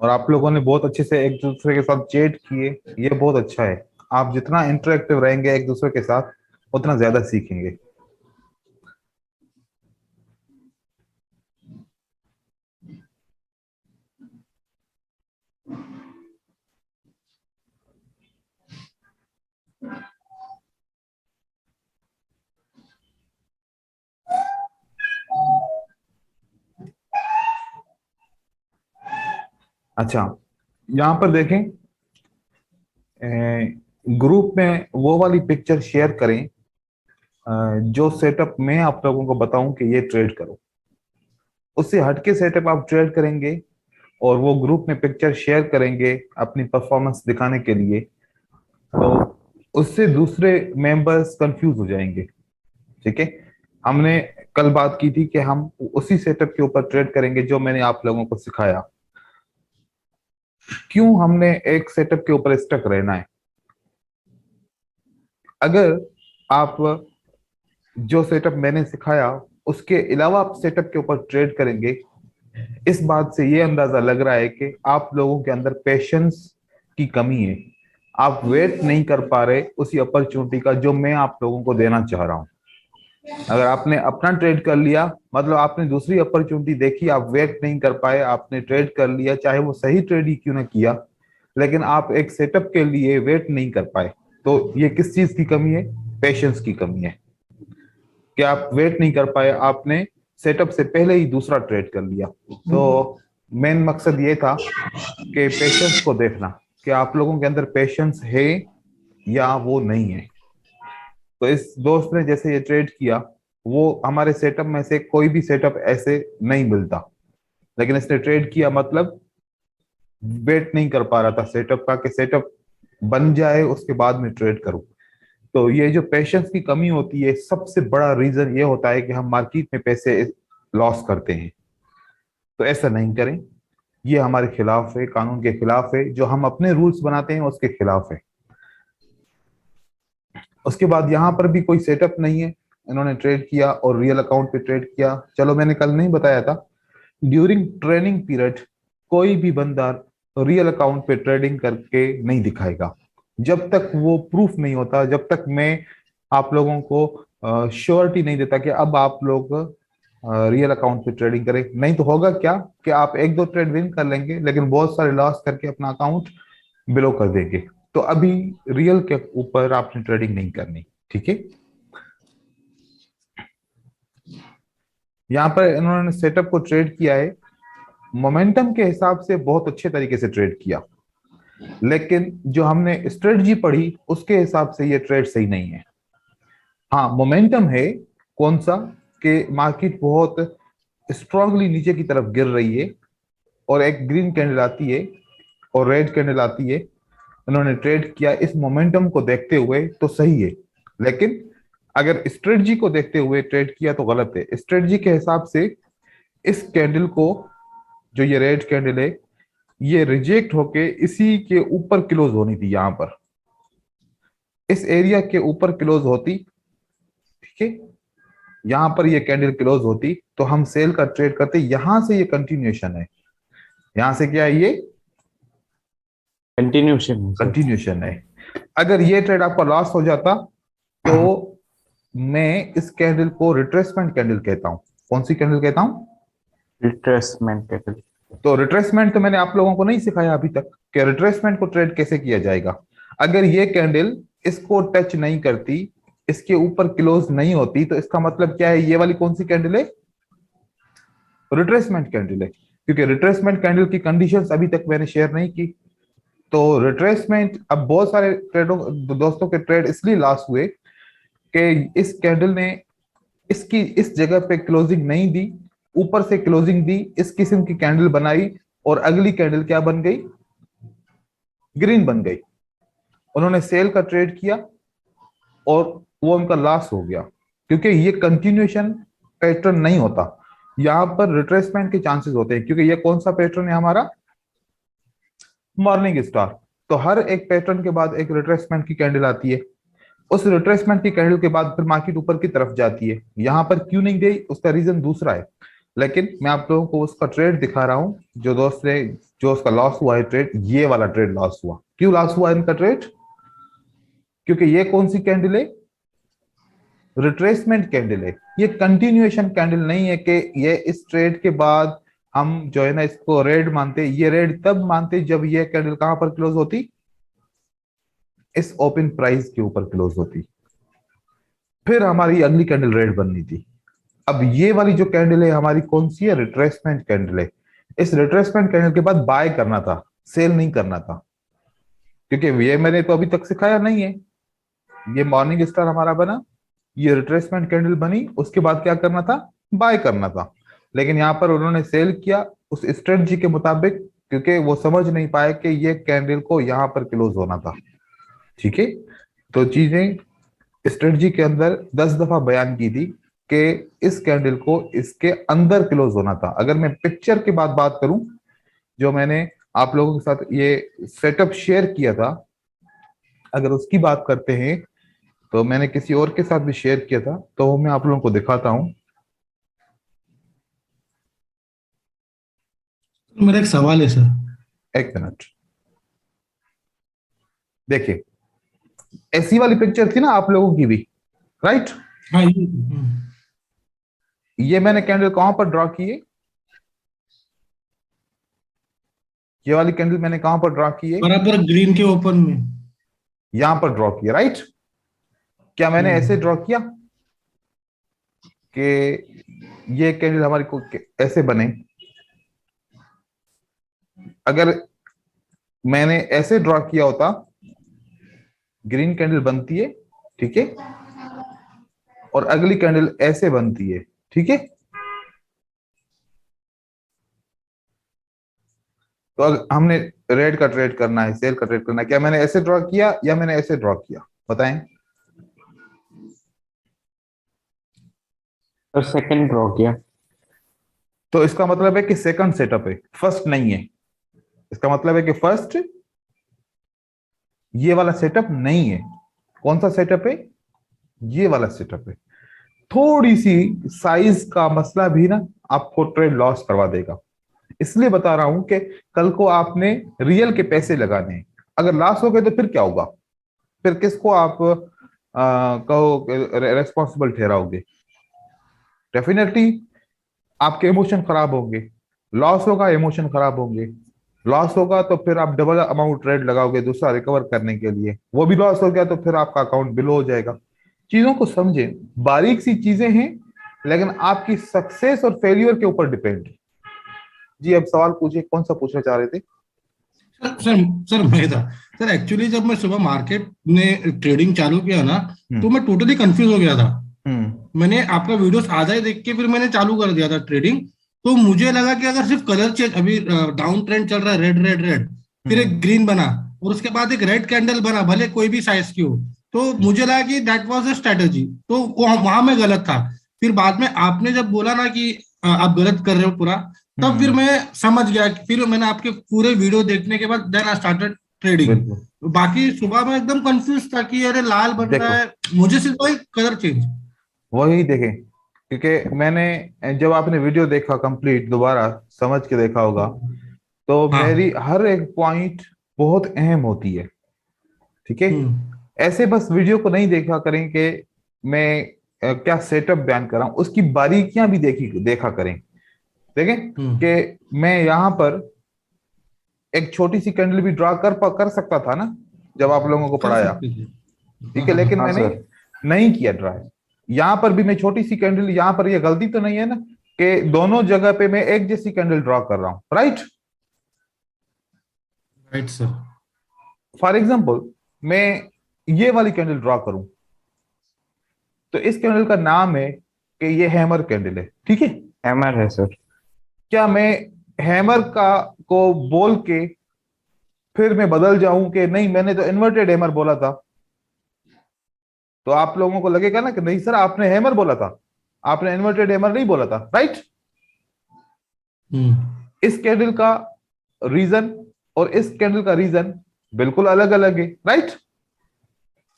और आप लोगों ने बहुत अच्छे से एक दूसरे के साथ चैट किए, ये बहुत अच्छा है। आप जितना इंटरेक्टिव रहेंगे एक दूसरे के साथ, उतना ज्यादा सीखेंगे। अच्छा, यहाँ पर देखें, ग्रुप में वो वाली पिक्चर शेयर करें जो सेटअप मैं आप लोगों को बताऊं कि ये ट्रेड करो। उससे हटके सेटअप आप ट्रेड करेंगे और वो ग्रुप में पिक्चर शेयर करेंगे अपनी परफॉर्मेंस दिखाने के लिए, तो उससे दूसरे मेंबर्स कंफ्यूज हो जाएंगे। ठीक है, हमने कल बात की थी कि हम उसी सेटअप के ऊपर ट्रेड करेंगे जो मैंने आप लोगों को सिखाया। क्यों हमने एक सेटअप के ऊपर स्टक रहना है? अगर आप जो सेटअप मैंने सिखाया उसके अलावा आप सेटअप के ऊपर ट्रेड करेंगे, इस बात से ये अंदाजा लग रहा है कि आप लोगों के अंदर पेशेंस की कमी है। आप वेट नहीं कर पा रहे उसी अपॉर्चुनिटी का जो मैं आप लोगों को देना चाह रहा हूं। अगर आपने अपना ट्रेड कर लिया, मतलब आपने दूसरी अपॉर्चुनिटी देखी, आप वेट नहीं कर पाए, आपने ट्रेड कर लिया, चाहे वो सही ट्रेड ही क्यों ना किया, लेकिन आप एक सेटअप के लिए वेट नहीं कर पाए, तो ये किस चीज की कमी है? पेशेंस की कमी है कि आप वेट नहीं कर पाए, आपने सेटअप से पहले ही दूसरा ट्रेड कर लिया। तो मेन मकसद ये था कि पेशेंस को देखना कि आप लोगों के अंदर पेशेंस है या वो नहीं है। तो इस दोस्त ने जैसे ये ट्रेड किया, वो हमारे सेटअप में से कोई भी सेटअप ऐसे नहीं मिलता, लेकिन इसने ट्रेड किया, मतलब वेट नहीं कर पा रहा था सेटअप का कि सेटअप बन जाए उसके बाद में ट्रेड करूं। तो ये जो पेशेंस की कमी होती है, सबसे बड़ा रीजन ये होता है कि हम मार्केट में पैसे लॉस करते हैं। तो ऐसा नहीं करें, ये हमारे खिलाफ है, कानून के खिलाफ है, जो हम अपने रूल्स बनाते हैं उसके खिलाफ है। उसके बाद यहाँ पर भी कोई सेटअप नहीं है, इन्होंने ट्रेड किया और रियल अकाउंट पे ट्रेड किया। चलो, मैंने कल नहीं बताया था, ड्यूरिंग ट्रेनिंग पीरियड कोई भी बंदा रियल अकाउंट पे ट्रेडिंग करके नहीं दिखाएगा जब तक वो प्रूफ नहीं होता, जब तक मैं आप लोगों को श्योरिटी नहीं देता कि अब आप लोग रियल अकाउंट पे ट्रेडिंग करें। नहीं तो होगा क्या कि आप एक दो ट्रेड विन कर लेंगे लेकिन बहुत सारे लॉस करके अपना अकाउंट बिलो कर देंगे। तो अभी रियल के ऊपर आपने ट्रेडिंग नहीं करनी। ठीक है, यहाँ पर इन्होंने सेटअप को ट्रेड किया है, मोमेंटम के हिसाब से बहुत अच्छे तरीके से ट्रेड किया, लेकिन जो हमने स्ट्रेटजी पढ़ी उसके हिसाब से ये ट्रेड सही नहीं है। हाँ, मोमेंटम है, कौन सा, कि मार्केट बहुत स्ट्रांगली नीचे की तरफ गिर रही है और एक ग्रीन कैंडल आती है और रेड कैंडल आती है, उन्होंने ट्रेड किया इस मोमेंटम को देखते हुए तो सही है। लेकिन अगर स्ट्रेटजी को देखते हुए ट्रेड किया तो गलत है। स्ट्रेटजी के हिसाब से इस कैंडल को, जो ये रेड कैंडल है, ये रिजेक्ट होके इसी के ऊपर क्लोज होनी थी, यहां पर इस एरिया के ऊपर क्लोज होती। ठीक है, यहां पर ये कैंडल क्लोज होती तो हम सेल का ट्रेड करते। यहां से ये कंटिन्यूएशन है, यहां से क्या है, ये कंटिन्यूशन है सर। कंटिन्यूएशन है। अगर ये ट्रेड आपका लॉस हो जाता तो मैं इस कैंडल को रिट्रेसमेंट कैंडल कहता हूं। कौन सी कैंडल कहता हूं? Retracement capital. तो रिट्रेसमेंट तो मैंने आप लोगों को नहीं सिखाया अभी तक कि रिट्रेसमेंट को ट्रेड कैसे किया जाएगा। अगर ये कैंडल इसको टच नहीं करती, इसके ऊपर क्लोज नहीं होती, तो इसका मतलब क्या है, ये वाली कौन सी कैंडल है? रिट्रेसमेंट कैंडल है, क्योंकि रिट्रेसमेंट कैंडल की कंडीशंस अभी तक मैंने शेयर नहीं की। तो रिट्रेसमेंट, अब बहुत सारे ट्रेडों, दोस्तों के ट्रेड इसलिए लॉस हुए कि इस कैंडल ने इसकी इस जगह पे क्लोजिंग नहीं दी, ऊपर से क्लोजिंग दी, इस किस्म की कैंडल बनाई और अगली कैंडल क्या बन गई? ग्रीन बन गई। उन्होंने सेल का ट्रेड किया और वो उनका लॉस हो गया, क्योंकि ये कंटिन्यूएशन पैटर्न नहीं होता, यहां पर रिट्रेसमेंट के चांसेस होते हैं, क्योंकि ये कौन सा पैटर्न है हमारा? Morning star. तो हर एक पैटर्न के बाद एक रिट्रेसमेंट की कैंडल आती है। उस रिट्रेसमेंट की कैंडल के बाद फिर मार्केट ऊपर की तरफ जाती है। यहां पर क्यों नहीं गई, उसका रीजन दूसरा है, लेकिन मैं आप लोगों को उसका ट्रेड दिखा रहा हूं। जो दोस्त ने, जो उसका लॉस हुआ है ट्रेड, ये वाला ट्रेड लॉस हुआ। क्यों लॉस हुआ इनका ट्रेड? क्योंकि ये कौन सी कैंडल है? रिट्रेसमेंट कैंडल है। ये कंटिन्यूएशन कैंडल नहीं है कि ये इस ट्रेड के बाद हम जो है ना इसको रेड मानते। ये रेड तब मानते जब ये कैंडल कहां पर क्लोज होती? इस ओपन प्राइस के ऊपर क्लोज होती, फिर हमारी अगली कैंडल रेड बननी थी। अब ये वाली जो कैंडल है हमारी कौन सी है? रिट्रेसमेंट कैंडल है। इस रिट्रेसमेंट कैंडल के बाद बाय करना था, सेल नहीं करना था, क्योंकि ये मैंने तो अभी तक सिखाया नहीं है। ये मॉर्निंग स्टार हमारा बना, ये रिट्रेसमेंट कैंडल बनी, उसके बाद क्या करना था? बाय करना था। लेकिन यहां पर उन्होंने सेल किया उस स्ट्रेटजी के मुताबिक, क्योंकि वो समझ नहीं पाए कि ये कैंडल को यहां पर क्लोज होना था। ठीक है, तो चीजें स्ट्रेटजी के अंदर 10 दफा बयान की थी कि इस कैंडल को इसके अंदर क्लोज होना था। अगर मैं पिक्चर के बाद बात करूं, जो मैंने आप लोगों के साथ ये सेटअप शेयर किया था, अगर उसकी बात करते हैं, तो मैंने किसी और के साथ भी शेयर किया था, तो वो मैं आप लोगों को दिखाता हूं। मेरा एक सवाल है सर। एक मिनट, देखिए, ऐसी वाली पिक्चर थी ना आप लोगों की भी, राइट? हाँ ये मैंने कैंडल कहां पर ड्रॉ की है? ये वाली कैंडल मैंने कहां पर ड्रॉ की है? बराबर ग्रीन के ओपन में। यहां पर ड्रॉ किया, राइट? क्या मैंने ऐसे ड्रॉ किया कि ये कैंडल हमारी को ऐसे बने? अगर मैंने ऐसे ड्रॉ किया होता, ग्रीन कैंडल बनती है, ठीक है, और अगली कैंडल ऐसे बनती है, ठीक है। तो हमने रेड का ट्रेड करना है, सेल का ट्रेड करना है, क्या मैंने ऐसे ड्रॉ किया या मैंने ऐसे ड्रॉ किया? बताएं। तो सेकंड ड्रॉ किया। तो इसका मतलब है कि सेकंड सेटअप है, फर्स्ट नहीं है। इसका मतलब है कि फर्स्ट ये वाला सेटअप नहीं है। कौन सा सेटअप है? ये वाला सेटअप है। थोड़ी सी साइज का मसला भी ना आपको ट्रेड लॉस करवा देगा। इसलिए बता रहा हूं कि कल को आपने रियल के पैसे लगाने हैं, अगर लॉस हो गए तो फिर क्या होगा? फिर किसको आप कहो रेस्पॉन्सिबल ठहराओगे? डेफिनेटली आपके इमोशन खराब होंगे। लॉस होगा, इमोशन खराब होंगे। लॉस होगा तो फिर आप डबल अमाउंट ट्रेड लगाओगे दूसरा रिकवर करने के लिए। वो भी लॉस हो गया तो फिर आपका अकाउंट बिलो हो जाएगा। चीजों को समझें, बारीक सी चीजें हैं, लेकिन आपकी सक्सेस और फेलियर के ऊपर डिपेंड है। जी, अब सवाल पूछिए, कौन सा पूछना चाह रहे थे? सर सर सर मैं था। सर एक्चुअली जब मैं सुबह मार्केट में ट्रेडिंग चालू किया ना, तो हम्म। मैं टोटली कंफ्यूज हो गया था। हम्म। मैंने आपका वीडियोस आधा ही देख के फिर मैंने चालू कर दिया था ट्रेडिंग। तो मुझे लगा कि अगर सिर्फ कलर चेंज, अभी डाउन ट्रेंड चल रहा है, रेड रेड रेड, फिर हम्म। एक ग्रीन बना और उसके बाद एक रेड कैंडल बना, भले कोई भी साइज की हो, तो मुझे लगा कि दैट वाज अ स्ट्रेटजी। तो वहां मैं गलत था। फिर बाद में आपने जब बोला ना कि आप गलत कर रहे हो पूरा, तब फिर हम्म। मैं समझ गया। फिर मैंने आपके पूरे वीडियो देखने के बाद देन आई स्टार्टेड ट्रेडिंग। बिल्कुल। बाकी सुबह में एकदम कंफ्यूज था कि अरे लाल बन रहा देखो, है, मुझे सिर्फ वही कलर चेंज। वही देखें, क्योंकि मैंने जब आपने वीडियो देखा कंप्लीट, दोबारा समझ के देखा होगा, तो मेरी हाँ। हर एक पॉइंट बहुत अहम होती है। ठीक है, हम्म। ऐसे बस वीडियो को नहीं देखा करें कि मैं क्या सेटअप बयान कर रहा हूं, उसकी बारीकियां भी देखा करें। देखें हम्म। कि मैं यहां पर एक छोटी सी कैंडल भी ड्रा कर सकता था ना, जब आप लोगों को कर पढ़ाया। सकते थे। हाँ ठीक है, हाँ लेकिन हाँ। हाँ मैंने सर। नहीं किया ड्राई। यहां पर भी मैं छोटी सी कैंडल, यहां पर ये गलती तो नहीं है ना कि दोनों जगह पे मैं एक जैसी कैंडल ड्रॉ कर रहा हूं, right? Right sir. For example, मैं ये वाली कैंडल ड्रॉ करूं, तो इस कैंडल का नाम है कि ये हैमर कैंडल है, ठीक है। हैमर है सर। क्या मैं हैमर का को बोल के फिर मैं बदल जाऊं कि नहीं मैंने तो इन्वर्टेड हैमर बोला था? तो आप लोगों को लगेगा ना कि नहीं सर, आपने हैमर बोला था, आपने इन्वर्टेड हैमर नहीं बोला था, राइट? हम्म। इस कैंडल का रीजन और इस कैंडल का रीजन बिल्कुल अलग अलग है, राइट?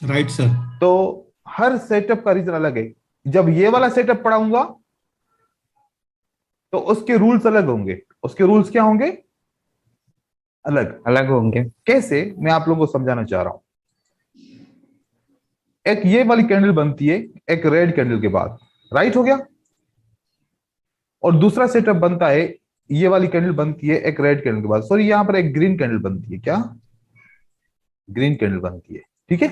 Right sir. तो हर सेटअप का रीजन अलग है। जब ये वाला सेटअप पढ़ाऊंगा तो उसके रूल्स अलग होंगे। उसके रूल्स क्या होंगे? अलग। अलग होंगे। कैसे, मैं आप लोगों को समझाना चाह रहा हूं। एक ये वाली कैंडल बनती है एक रेड कैंडल के बाद, राइट हो गया। और दूसरा सेटअप बनता है, ये वाली कैंडल बनती है एक रेड कैंडल के बाद, सॉरी यहां पर एक ग्रीन कैंडल बनती है। क्या? ग्रीन कैंडल बनती है, ठीक है।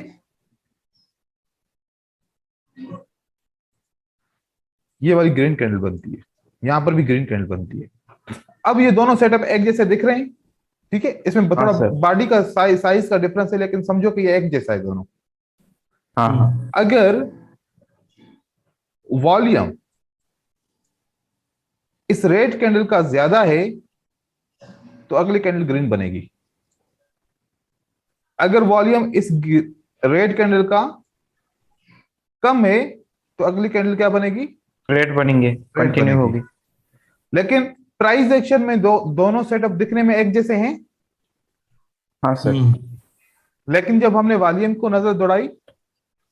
ये वाली ग्रीन कैंडल बनती है, यहां पर भी ग्रीन कैंडल बनती है। अब ये दोनों सेटअप एक जैसे दिख रहे हैं, ठीक है। इसमें हाँ थोड़ा सर। बॉडी का साइज का डिफरेंस है, लेकिन समझो कि ये एक जैसा है दोनों। हाँ हाँ। अगर वॉल्यूम इस रेड कैंडल का ज्यादा है तो अगली कैंडल ग्रीन बनेगी। अगर वॉल्यूम इस रेड कैंडल का कम है तो अगली कैंडल क्या बनेगी? रेड बनेंगे, रेड कंटिन्यू बनेगी। होगी। लेकिन प्राइस एक्शन में दोनों सेटअप दिखने में एक जैसे हैं। हाँ सर। हम्म। लेकिन जब हमने वॉल्यूम को नजर दौड़ाई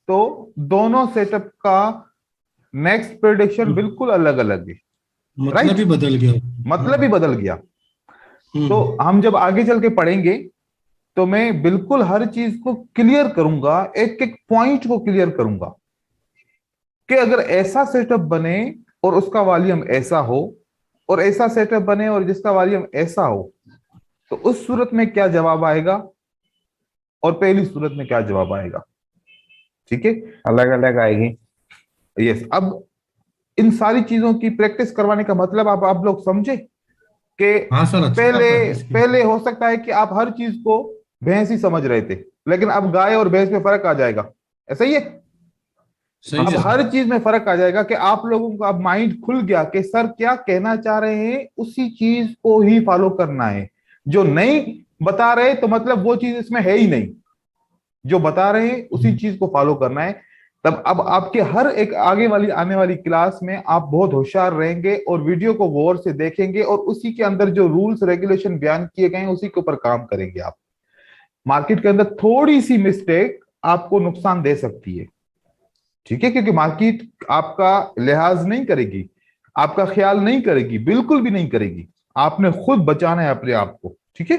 तो दोनों सेटअप का नेक्स्ट प्रेडिक्शन बिल्कुल अलग अलग है। मतलब राइट, ही बदल गया। मतलब ही बदल गया। तो हम्म। हम जब आगे चल के पढ़ेंगे तो मैं बिल्कुल हर चीज को क्लियर करूंगा, एक एक पॉइंट को क्लियर करूंगा कि अगर ऐसा सेटअप बने और उसका वॉल्यूम ऐसा हो, और ऐसा सेटअप बने और जिसका वॉल्यूम ऐसा हो, तो उस सूरत में क्या जवाब आएगा और पहली सूरत में क्या जवाब आएगा। ठीक है। अलग अलग आएगी। यस। अब इन सारी चीजों की प्रैक्टिस करवाने का मतलब आप लोग समझे कि हाँ सर, अच्छे से पहले प्रैक्टिस की। पहले हो सकता है कि आप हर चीज को भैंस ही समझ रहे थे, लेकिन अब गाय और भैंस में फर्क आ जाएगा। ऐसा ही है। हाँ सही अब है सर। सर। हर चीज में फर्क आ जाएगा कि आप लोगों का अब माइंड खुल गया कि सर क्या कहना चाह रहे हैं, उसी चीज को ही फॉलो करना है। जो नहीं बता रहे तो मतलब वो चीज इसमें है ही नहीं। जो बता रहे हैं उसी चीज को फॉलो करना है। तब अब आपके हर एक आगे वाली आने वाली क्लास में आप बहुत होशियार रहेंगे और वीडियो को गौर से देखेंगे और उसी के अंदर जो रूल्स रेगुलेशन बयान किए गए हैं उसी के ऊपर काम करेंगे आप। मार्केट के अंदर थोड़ी सी मिस्टेक आपको नुकसान दे सकती है, ठीक है, क्योंकि मार्केट आपका लिहाज नहीं करेगी, आपका ख्याल नहीं करेगी, बिल्कुल भी नहीं करेगी। आपने खुद बचाना है अपने आप को, ठीक है।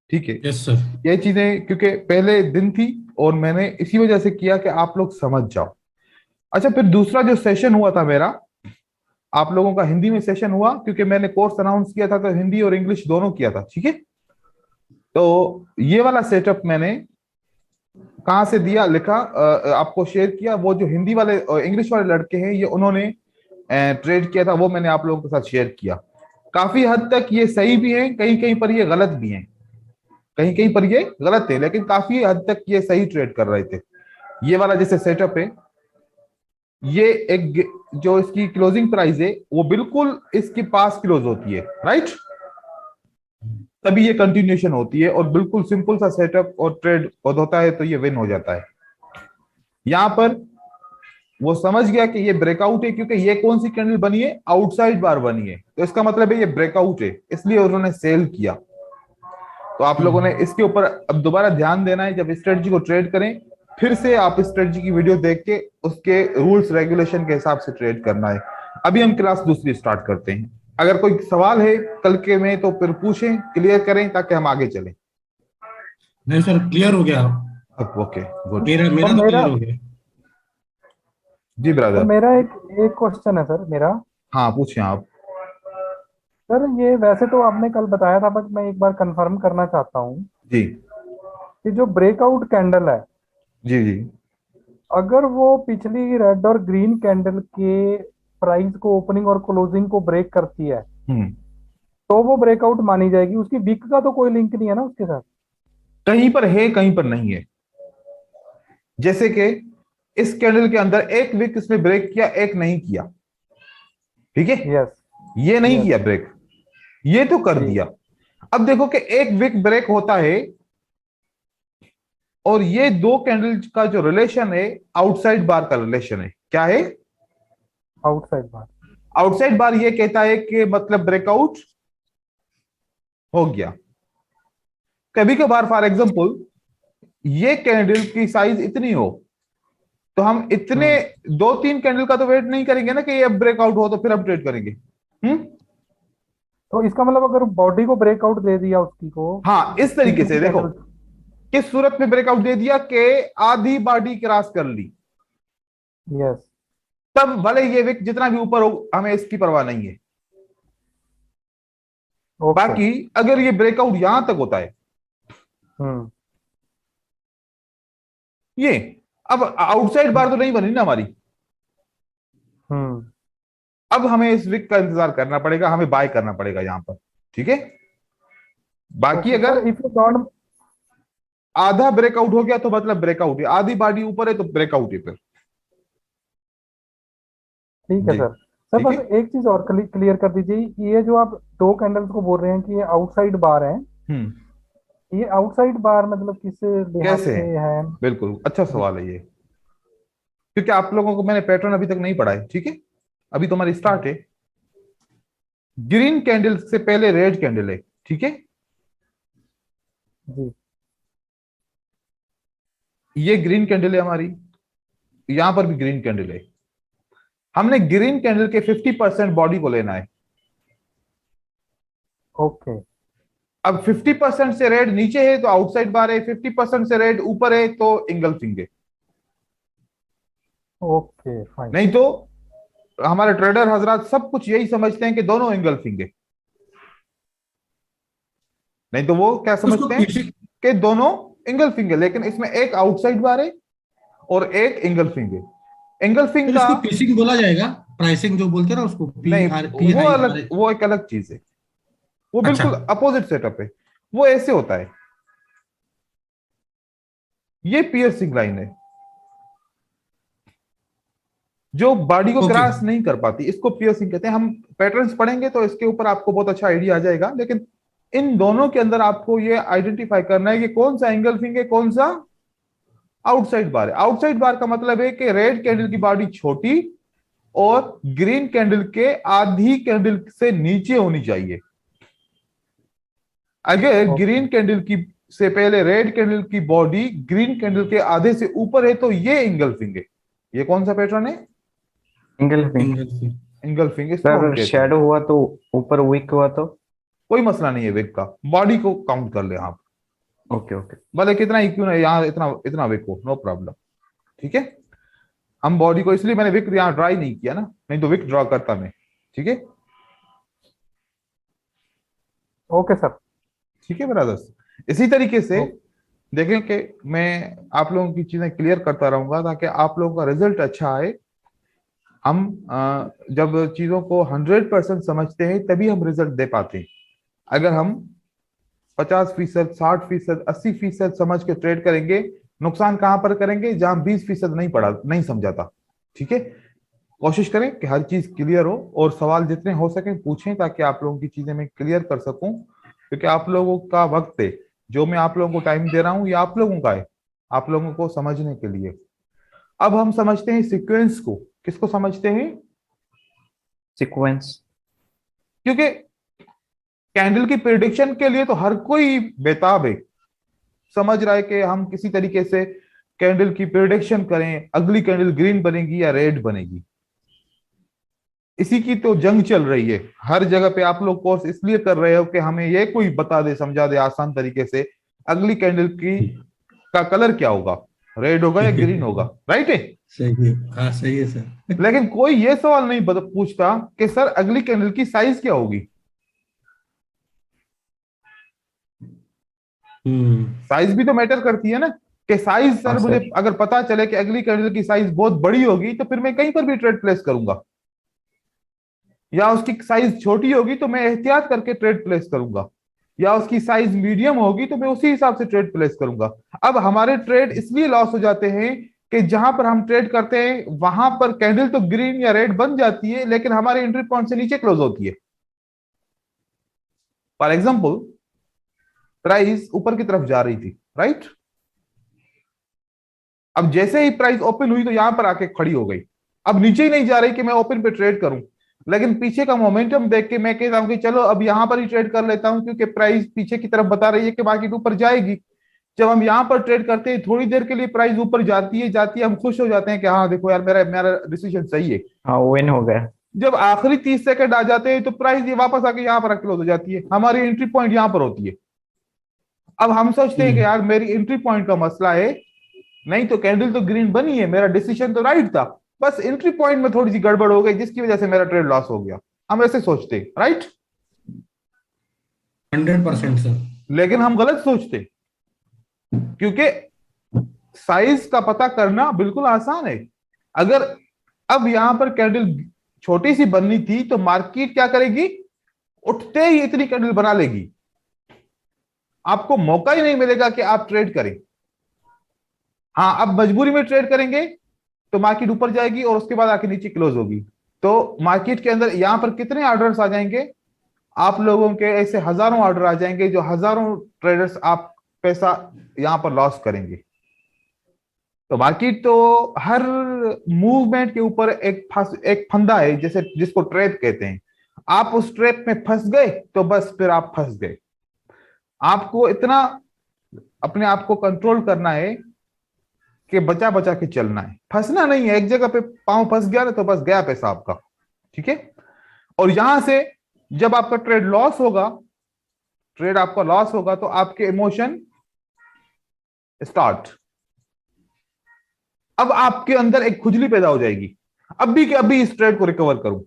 ठीक है। Yes sir. ये चीजें क्योंकि पहले दिन थी और मैंने इसी वजह से किया कि आप लोग समझ जाओ। अच्छा, फिर दूसरा जो सेशन हुआ था मेरा, आप लोगों का हिंदी में सेशन हुआ, क्योंकि मैंने कोर्स अनाउंस किया था तो हिंदी और इंग्लिश दोनों किया था, ठीक है। तो ये वाला सेटअप मैंने कहाँ से दिया, लिखा, आपको शेयर किया। वो जो हिंदी वाले और इंग्लिश वाले लड़के हैं ये उन्होंने ट्रेड किया था, वो मैंने आप लोगों के साथ शेयर किया। काफी हद तक ये सही भी है, कहीं कहीं पर ये गलत भी है, कहीं कहीं पर ये गलत है, लेकिन काफी हद तक ये सही ट्रेड कर रहे थे। ये वाला जैसे सेटअप है, ये एक जो इसकी क्लोजिंग प्राइस है वो बिल्कुल इसके पास क्लोज होती है, राइट। तभी ये कंटिन्यूएशन होती है और बिल्कुल सिंपल सा सेटअप और ट्रेड होता है तो ये विन हो जाता है। यहां पर वो समझ गया कि ये ब्रेकआउट है, क्योंकि ये कौन सी कैंडल बनी है, आउटसाइड बार बनी है, तो इसका मतलब है ये ब्रेकआउट है, इसलिए उन्होंने सेल किया। तो आप लोगों ने इसके ऊपर अब दोबारा ध्यान देना है जब स्ट्रेटजी को ट्रेड करें। फिर से आप स्ट्रेटजी की वीडियो देख के उसके रूल्स रेगुलेशन के हिसाब से ट्रेड करना है। अभी हम क्लास दूसरी स्टार्ट करते हैं। अगर कोई सवाल है कल के में तो फिर पूछें, क्लियर करें ताकि हम आगे चलें। नहीं सर, क्लियर हो गया। अब ओके, गुड। मेरा सर मेरा तो मेरा क्लियर हो गया। जी सर ब्रदर। मेरा एक एक क्वेश्चन है सर मेरा। हाँ पूछें आप। सर ये वैसे तो आपने कल बताया था, बट मैं एक बार कंफर्म करना चाहता हूँ जी कि जो ब्रेकआउट कैंडल है, जी जी। अगर वो पिछली रेड और ग्रीन कैंडल के प्राइस को, ओपनिंग और क्लोजिंग को ब्रेक करती है, हम्म। तो वो ब्रेकआउट मानी जाएगी। उसकी विक का तो कोई लिंक नहीं है ना उसके साथ? कहीं पर है कहीं पर नहीं है। जैसे कि इस कैंडल के अंदर एक विक इसने ब्रेक किया, एक नहीं किया, ठीक है। यस। ये नहीं यस। किया ब्रेक, ये तो कर ठीक। दिया। अब देखो कि एक विक ब्रेक होता है और ये दो कैंडल का जो रिलेशन है आउटसाइड बार का रिलेशन है। क्या है? आउटसाइड बार। आउटसाइड बार ये कहता है कि मतलब ब्रेकआउट हो गया। कभी कभार फॉर एग्जांपल ये कैंडल की साइज इतनी हो, तो हम इतने 2-3 कैंडल का तो वेट नहीं करेंगे ना कि ये ब्रेकआउट हो तो फिर हम ट्रेड करेंगे। हम्म। तो इसका मतलब अगर बॉडी को ब्रेकआउट दे दिया उसकी को, हाँ, इस तरीके तीन से देखो, कैंडल। किस सूरत में ब्रेकआउट दे दिया कि आधी बॉडी क्रॉस कर ली, यस। तब भले ये विक जितना भी ऊपर हो हमें इसकी परवाह नहीं है। ओके। बाकी अगर ये ब्रेकआउट यहां तक होता है, हम्म। ये अब आउटसाइड बार तो नहीं बनी ना हमारी, हम्म। अब हमें इस विक का इंतजार करना पड़ेगा, हमें बाय करना पड़ेगा यहां पर। ठीक है। बाकी ओके अगर सर, इफ यू डोंट। आधा ब्रेकआउट हो गया तो मतलब ब्रेकआउट है, आधी बॉडी ऊपर है तो ब्रेकआउट है फिर। ठीक है जी। सर। सर ठीक बस है। एक चीज और क्लियर कर दीजिए, ये जो आप दो कैंडल्स को बोल रहे हैं कि ये आउटसाइड बार है, हम्म। ये आउटसाइड बार मतलब किस लिहाज कैसे से है? है? बिल्कुल अच्छा जी। सवाल है ये, क्योंकि आप लोगों को मैंने पैटर्न अभी तक नहीं पढ़ा है। ठीक है। अभी तो हमारी स्टार्ट है। ग्रीन कैंडल से पहले रेड कैंडल है। ठीक है। जी। ये ग्रीन कैंडल है हमारी, यहां पर भी ग्रीन कैंडल है। हमने ग्रीन कैंडल के 50% बॉडी को लेना है। ओके। अब 50% से रेड नीचे है तो आउटसाइड बार है, 50% से रेड ऊपर है तो इंगल्फिंग है। Okay fine. नहीं तो हमारे ट्रेडर हजरात सब कुछ यही समझते हैं कि दोनों इंगल्फिंग है। नहीं तो वो क्या उसको समझते हैं पीछे, कि दोनों इंगल्फिंग है, लेकिन इसमें एक आउटसाइड बार है और एक इंगल्फिंग है। इंगल्फिंग फिर का इसको पीसिंग बोला जाएगा, प्राइसिंग जो बोलते हैं ना उसको, नहीं, पी वो आई आर अलग, एच। वो एक अलग चीज है, वो अच्छा। बिल्कुल अपोजिट सेटअप है। वो ऐसे होता है, ये पियर्सिंग लाइन है जो बॉडी को ओके। क्रॉस नहीं कर पाती, इसको पियर्सिंग कहते हैं। हम पैटर्न्स पढ़ेंगे तो इसके ऊपर आपको बहुत अच्छा आइडिया आ जाएगा, लेकिन इन दोनों के अंदर आपको ये आइडेंटिफाई करना है कि कौन सा एंगल्फिंग है, कौन सा आउटसाइड बार है। आउटसाइड बार का मतलब है कि रेड कैंडल की बॉडी छोटी और ग्रीन कैंडल के आधी कैंडल से नीचे होनी चाहिए। अगर ओके। ग्रीन कैंडल की से पहले रेड कैंडल की बॉडी ग्रीन कैंडल के आधे से ऊपर है तो ये इंगल्फिंग है। ये कौन सा पैटर्न है? सिंगल फिंग। सिंगल सी। इंगल्फिंग, इसको हम सर कहते हैं। शेडो हुआ तो ऊपर वीक हुआ तो? कोई मसला नहीं है विक का, बॉडी को काउंट कर ले आप, ओके ओके। भले कितना ही क्यों ना यहाँ इतना इतना विक हो, नो प्रॉब्लम। ठीक है। हम बॉडी को, इसलिए मैंने विक यहाँ ड्राई नहीं किया ना, नहीं तो विक ड्रॉ करता मैं। ठीक है। Okay sir. ठीक है ब्रदर्स। इसी तरीके से ओके। देखें कि मैं आप लोगों की चीजें क्लियर करता रहूंगा ताकि आप लोगों का रिजल्ट अच्छा आए। हम जब चीजों को 100% समझते हैं तभी हम रिजल्ट दे पाते हैं। अगर हम 50%, 60%, 80% समझ के ट्रेड करेंगे, नुकसान कहां पर करेंगे? जहां 20% नहीं पड़ा, नहीं समझाता। ठीक है। कोशिश करें कि हर चीज क्लियर हो और सवाल जितने हो सके पूछें ताकि आप लोगों की चीजें मैं क्लियर कर सकूं, क्योंकि आप लोगों का वक्त है, जो मैं आप लोगों को टाइम दे रहा हूं ये आप लोगों का है, आप लोगों को समझने के लिए। अब हम समझते हैं सीक्वेंस को। किसको समझते हैं? सीक्वेंस। क्योंकि कैंडल की प्रिडिक्शन के लिए तो हर कोई बेताब है, समझ रहा है कि हम किसी तरीके से कैंडल की प्रिडिक्शन करें, अगली कैंडल ग्रीन बनेगी या रेड बनेगी। इसी की तो जंग चल रही है हर जगह पे। आप लोग कोर्स इसलिए कर रहे हो कि हमें ये कोई बता दे, समझा दे आसान तरीके से, अगली कैंडल की का कलर क्या होगा, रेड होगा या ग्रीन होगा। राइट है। सही है, हाँ सही है सर। लेकिन कोई ये सवाल नहीं पूछता कि सर अगली कैंडल की साइज क्या होगी। साइज भी तो मैटर करती है ना, कि साइज हाँ सर मुझे सर। अगर पता चले कि अगली कैंडल की साइज बहुत बड़ी होगी तो फिर मैं कहीं पर भी ट्रेड प्लेस करूंगा, या उसकी साइज छोटी होगी तो मैं एहतियात करके ट्रेड प्लेस करूंगा, या उसकी साइज मीडियम होगी तो मैं उसी हिसाब से ट्रेड प्लेस करूंगा। अब हमारे ट्रेड इसलिए लॉस हो जाते हैं कि जहां पर हम ट्रेड करते हैं वहां पर कैंडल तो ग्रीन या रेड बन जाती है लेकिन हमारे एंट्री पॉइंट से नीचे क्लोज होती है। फॉर एग्जाम्पल, प्राइस ऊपर की तरफ जा रही थी, राइट। अब जैसे ही प्राइस ओपन हुई तो यहां पर आके खड़ी हो गई, अब नीचे ही नहीं जा रही कि मैं ओपन पे ट्रेड करूं, लेकिन पीछे का मोमेंटम देख के मैं कहता हूं कि चलो अब यहां पर ही ट्रेड कर लेता हूं, क्योंकि प्राइस पीछे की तरफ बता रही है कि मार्केट ऊपर जाएगी। जब हम यहाँ पर ट्रेड करते हैं थोड़ी देर के लिए प्राइस ऊपर जाती है, हम खुश हो जाते हैं कि हाँ देखो यार मेरा मेरा डिसीजन सही है। हाँ विन हो गया। जब आखिरी 30 सेकंड आ जाते हैं तो प्राइस ये वापस आके यहाँ पर क्लोज हो जाती है, हमारी एंट्री पॉइंट यहाँ पर होती है। अब हम सोचते हैं कि यार मेरी एंट्री पॉइंट का मसला है, नहीं तो कैंडल तो ग्रीन बनी है, मेरा डिसीजन तो राइट था, बस एंट्री पॉइंट में थोड़ी सी गड़बड़ हो गई जिसकी वजह से मेरा ट्रेड लॉस हो गया। हम ऐसे सोचते हैं, राइट? 100% सर। लेकिन हम गलत सोचते, क्योंकि साइज का पता करना बिल्कुल आसान है। अगर अब यहां पर कैंडल छोटी सी बननी थी तो मार्केट क्या करेगी, उठते ही इतनी कैंडल बना लेगी, आपको मौका ही नहीं मिलेगा कि आप ट्रेड करें। हाँ, अब मजबूरी में ट्रेड करेंगे तो मार्केट ऊपर जाएगी और उसके बाद आके नीचे क्लोज होगी। तो मार्केट के अंदर यहां पर कितने ऑर्डर्स आ जाएंगे, आप लोगों के ऐसे हजारों ऑर्डर आ जाएंगे, जो हजारों ट्रेडर्स आप पैसा यहां पर लॉस करेंगे। तो मार्केट तो हर मूवमेंट के ऊपर एक फंदा है, जैसे जिसको ट्रैप कहते हैं। आप उस ट्रैप में फंस गए तो बस फिर आप फंस गए। आपको इतना अपने आप को कंट्रोल करना है कि बचा बचा के चलना है, फंसना नहीं है। एक जगह पे पांव फंस गया ना तो बस गया पैसा आपका, ठीक है? और यहां से जब आपका ट्रेड आपका लॉस होगा तो आपके इमोशन स्टार्ट। अब आपके अंदर एक खुजली पैदा हो जाएगी, अभी के अभी इस ट्रेड को रिकवर करूं।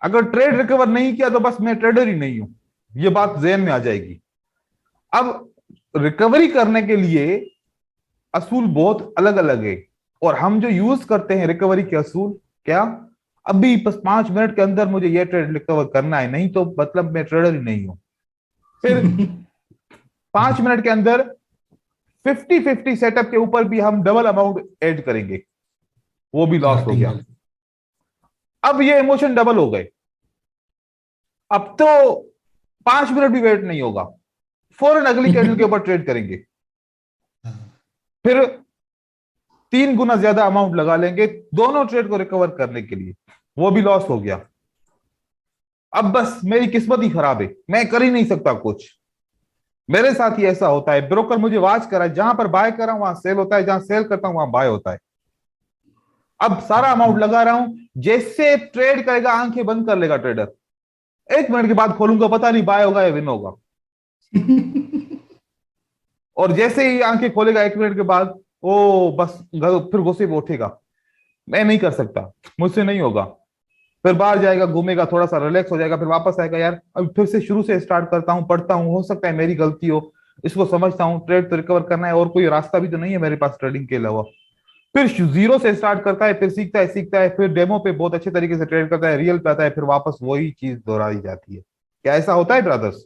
अगर ट्रेड रिकवर नहीं किया तो बस मैं ट्रेडर ही नहीं हूं, यह बात ज़हन में आ जाएगी। अब रिकवरी करने के लिए असूल बहुत अलग अलग है, और हम जो यूज करते हैं रिकवरी के असूल, क्या अभी बस 5 मिनट के अंदर मुझे यह ट्रेड रिकवर करना है, नहीं तो मतलब मैं ट्रेडर ही नहीं हूं। फिर 5 मिनट के अंदर 50-50 सेटअप के ऊपर भी हम डबल अमाउंट ऐड करेंगे, वो भी लॉस हो गया। अब ये इमोशन डबल हो गए, अब तो 5 मिनट भी वेट नहीं होगा, फौरन अगली कैंडल के ऊपर ट्रेड करेंगे, फिर 3 गुना ज्यादा अमाउंट लगा लेंगे दोनों ट्रेड को रिकवर करने के लिए, वो भी लॉस हो गया। अब बस मेरी किस्मत ही खराब है, मैं कर ही नहीं सकता कुछ। मेरे साथ ही ऐसा होता है, ब्रोकर मुझे वाच करा है, जहां पर बाय कर रहा हूं वहां सेल होता है, जहां सेल करता हूं वहां बाय होता है। अब सारा अमाउंट लगा रहा हूं, जैसे ट्रेड करेगा आंखें बंद कर लेगा ट्रेडर, 1 मिनट के बाद खोलूंगा, पता नहीं बाय होगा या विन होगा। और जैसे ही आंखें खोलेगा 1 मिनट के बाद, ओ बस फिर गुस्से पे उठेगा, मैं नहीं कर सकता, मुझसे नहीं होगा। फिर बाहर जाएगा, घूमेगा, थोड़ा सा रिलैक्स हो जाएगा, फिर वापस आएगा, यार अब फिर से शुरू से स्टार्ट करता हूँ, पढ़ता हूँ, हो सकता है मेरी गलती हो, इसको समझता हूँ, ट्रेड तो रिकवर करना है और कोई रास्ता भी तो नहीं है मेरे पास ट्रेडिंग के अलावा। फिर जीरो से स्टार्ट करता है, फिर सीखता है, फिर डेमो पे बहुत अच्छे तरीके से ट्रेड करता है, रियल पे आता है, फिर वापस वही चीज दोहराई जाती है। क्या ऐसा होता है ब्रदर्स?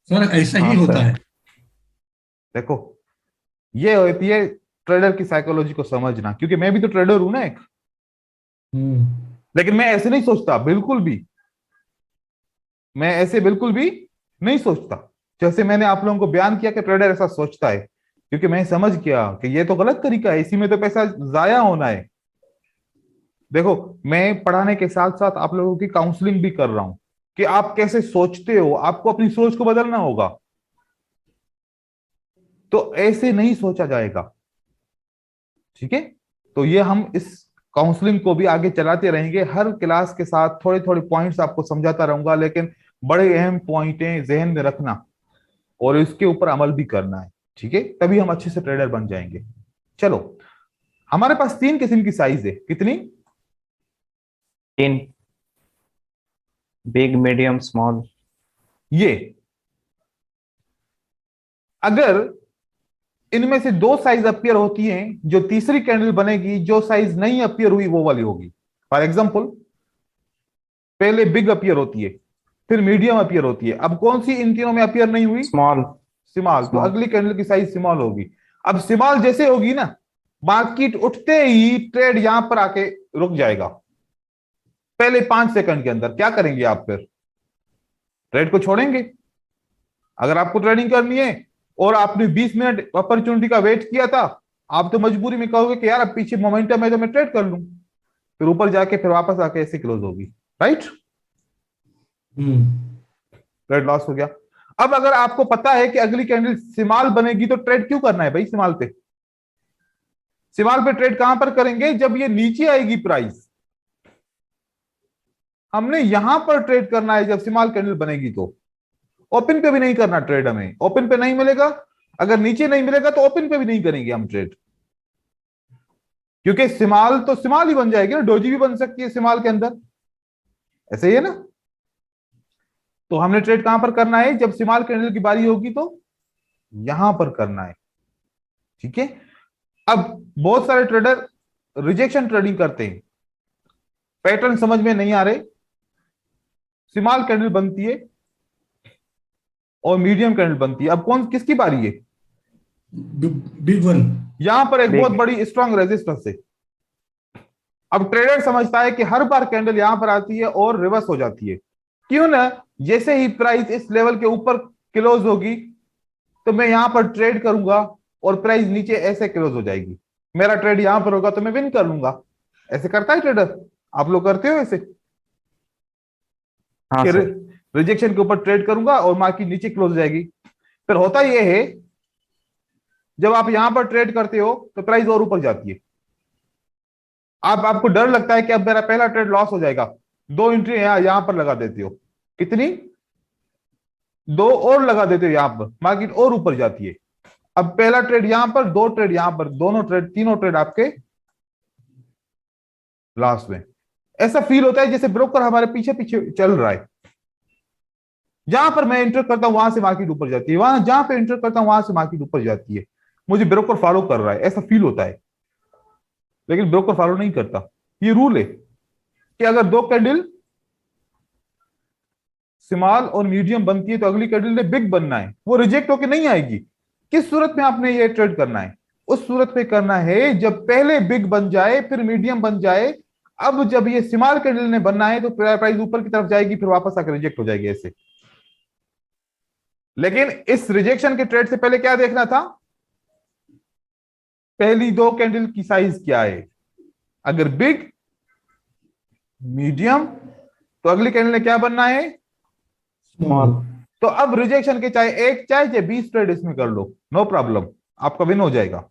सर ऐसा ही हाँ होता सर। है। देखो, ये होती है ट्रेडर की साइकोलॉजी को समझना, क्योंकि मैं भी तो ट्रेडर हूं ना एक। लेकिन मैं ऐसे नहीं सोचता बिल्कुल भी, मैं ऐसे बिल्कुल भी नहीं सोचता जैसे मैंने आप लोगों को बयान किया कि ट्रेडर ऐसा सोचता है, क्योंकि मैं समझ गया कि ये तो गलत तरीका है, इसी में तो पैसा जाया होना है। देखो, मैं पढ़ाने के साथ साथ आप लोगों की काउंसलिंग भी कर रहा हूं कि आप कैसे सोचते हो, आपको अपनी सोच को बदलना होगा। तो ऐसे नहीं सोचा जाएगा, ठीक है? तो ये हम इस काउंसलिंग को भी आगे चलाते रहेंगे, हर क्लास के साथ थोड़े थोड़े पॉइंट्स आपको समझाता रहूंगा, लेकिन बड़े अहम पॉइंटें जहन में रखना और इसके ऊपर अमल भी करना है, ठीक है? तभी हम अच्छे से ट्रेडर बन जाएंगे। चलो, हमारे पास 3 किस्म की साइज है, कितनी? 3, बिग, मीडियम, स्मॉल। ये अगर इनमें से 2 साइज अपियर होती हैं, जो तीसरी कैंडल बनेगी जो साइज नहीं अपियर हुई वो वाली होगी। फॉर एग्जाम्पल, पहले बिग अपियर होती है, फिर मीडियम अपियर होती है, अब कौन सी इन तीनों में अपियर नहीं हुई? स्मॉल। स्मॉल। तो अगली कैंडल की साइज स्मॉल होगी। अब स्मॉल जैसे होगी ना, मार्केट उठते ही ट्रेड यहां पर आके रुक जाएगा, पहले 5 सेकंड के अंदर। क्या करेंगे आप? फिर ट्रेड को छोड़ेंगे। अगर आपको ट्रेडिंग करनी है और आपने 20 मिनट अपॉर्चुनिटी का वेट किया था, आप तो मजबूरी में कहोगे कि यार अब पीछे मोमेंटम है तो मैं ट्रेड कर लूं, फिर ऊपर जाके फिर वापस आके ऐसे क्लोज होगी, राइट? ट्रेड लॉस हो गया। अब अगर आपको पता है कि अगली कैंडल सिमाल बनेगी तो ट्रेड क्यों करना है भाई सिमाल पे? सिमाल पे ट्रेड कहां पर करेंगे? जब ये नीचे आएगी प्राइस, हमने यहां पर ट्रेड करना है जब सिमाल कैंडल बनेगी। तो ओपन पे भी नहीं करना ट्रेड, हमें ओपन पे नहीं मिलेगा, अगर नीचे नहीं मिलेगा तो ओपन पे भी नहीं करेंगे हम ट्रेड, क्योंकि सिमाल तो सिमाल ही बन जाएगी ना, डोजी भी बन सकती है सिमाल के अंदर, ऐसे ही है ना। तो हमने ट्रेड कहां पर करना है? जब सिमाल कैंडल की बारी होगी तो यहां पर करना है, ठीक है। अब बहुत सारे ट्रेडर रिजेक्शन ट्रेडिंग करते हैं, पैटर्न समझ में नहीं आ रहे, स्मॉल कैंडल बनती है और मीडियम कैंडल बनती है, अब कौन किसकी बारी है? Big one. यहां पर एक Big. बहुत बड़ी स्ट्रांग रेजिस्टेंस है। अब ट्रेडर समझता है कि हर बार कैंडल यहां पर आती है और रिवर्स हो जाती है, क्यों ना, जैसे ही प्राइस इस लेवल के ऊपर क्लोज होगी तो मैं यहां पर ट्रेड करूंगा और प्राइस नीचे ऐसे क्लोज हो जाएगी, मेरा ट्रेड यहां पर होगा तो मैं विन कर लूंगा। ऐसे करता है ट्रेडर, आप लोग करते हो ऐसे हाँ कि सर। रिजेक्शन के ऊपर ट्रेड करूंगा और मार्केट नीचे क्लोज हो जाएगी। फिर होता यह है, जब आप यहां पर ट्रेड करते हो तो प्राइस और ऊपर जाती है, आपको डर लगता है कि अब मेरा पहला ट्रेड लॉस हो जाएगा, दो एंट्री यहां पर लगा देते हो, कितनी, दो और लगा देते हो, यहां पर मार्केट और ऊपर जाती है। अब पहला ट्रेड यहां पर, दो ट्रेड यहां पर, दोनों ट्रेड, तीनों ट्रेड आपके लास्ट में। ऐसा फील होता है जैसे ब्रोकर हमारे पीछे पीछे चल रहा है, जहां पर मैं एंटर करता हूं वहां से मार्केट ऊपर जाती है, वहां जहां पे एंटर करता हूं वहां से मार्केट ऊपर जाती है, मुझे ब्रोकर फॉलो कर रहा है ऐसा फील होता है। लेकिन ब्रोकर फॉलो नहीं करता, ये रूल है कि अगर दो कैंडल स्मॉल और मीडियम बनती है तो अगली कैंडल ने बिग बनना है, वो रिजेक्ट होकर नहीं आएगी। किस सूरत में आपने ये ट्रेड करना है? उस सूरत में करना है जब पहले बिग बन जाए फिर मीडियम बन जाए। अब जब ये स्मॉल कैंडल ने बनना है तो प्राइस ऊपर की तरफ जाएगी, फिर वापस आकर रिजेक्ट हो जाएगी ऐसे। लेकिन इस रिजेक्शन के ट्रेड से पहले क्या देखना था? पहली दो कैंडल की साइज क्या है, अगर बिग मीडियम तो अगली कैंडल ने क्या बनना है? स्मॉल। तो अब रिजेक्शन के चाहे एक चाहे 20 ट्रेड इसमें कर लो, नो प्रॉब्लम, आपका विन हो जाएगा।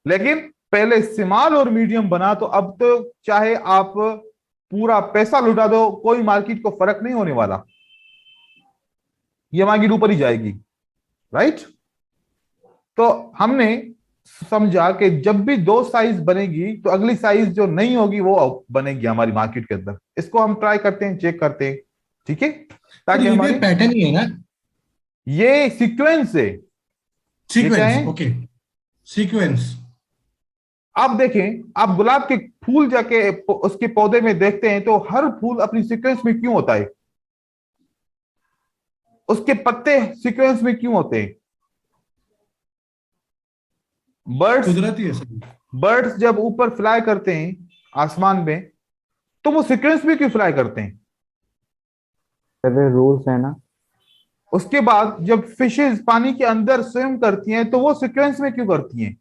लेकिन पहले स्मॉल और मीडियम बना तो अब तो चाहे आप पूरा पैसा लुटा दो, कोई मार्केट को फर्क नहीं होने वाला, ये मार्केट ऊपर ही जाएगी, राइट। तो हमने समझा कि जब भी दो साइज बनेगी तो अगली साइज जो नहीं होगी वो बनेगी हमारी मार्केट के अंदर। इसको हम ट्राई करते हैं, चेक करते हैं, ठीक है, ताकि ये भी हमारी, एक पैटर्न ही है ना? ये सीक्वेंस है, ये क्या सीक्वेंस, है? Okay, sequence. आप देखें, आप गुलाब के फूल जाके उसके पौधे में देखते हैं तो हर फूल अपनी सीक्वेंस में क्यों होता है? उसके पत्ते सीक्वेंस में क्यों होते हैं? बर्ड्स, कुदरती है सब। बर्ड्स जब ऊपर फ्लाई करते हैं आसमान में तो वो सीक्वेंस में क्यों फ्लाई करते हैं? सर रूल्स है ना। उसके बाद जब फिशेस पानी के अंदर स्विम करती हैं तो वो सीक्वेंस में क्यों करती हैं?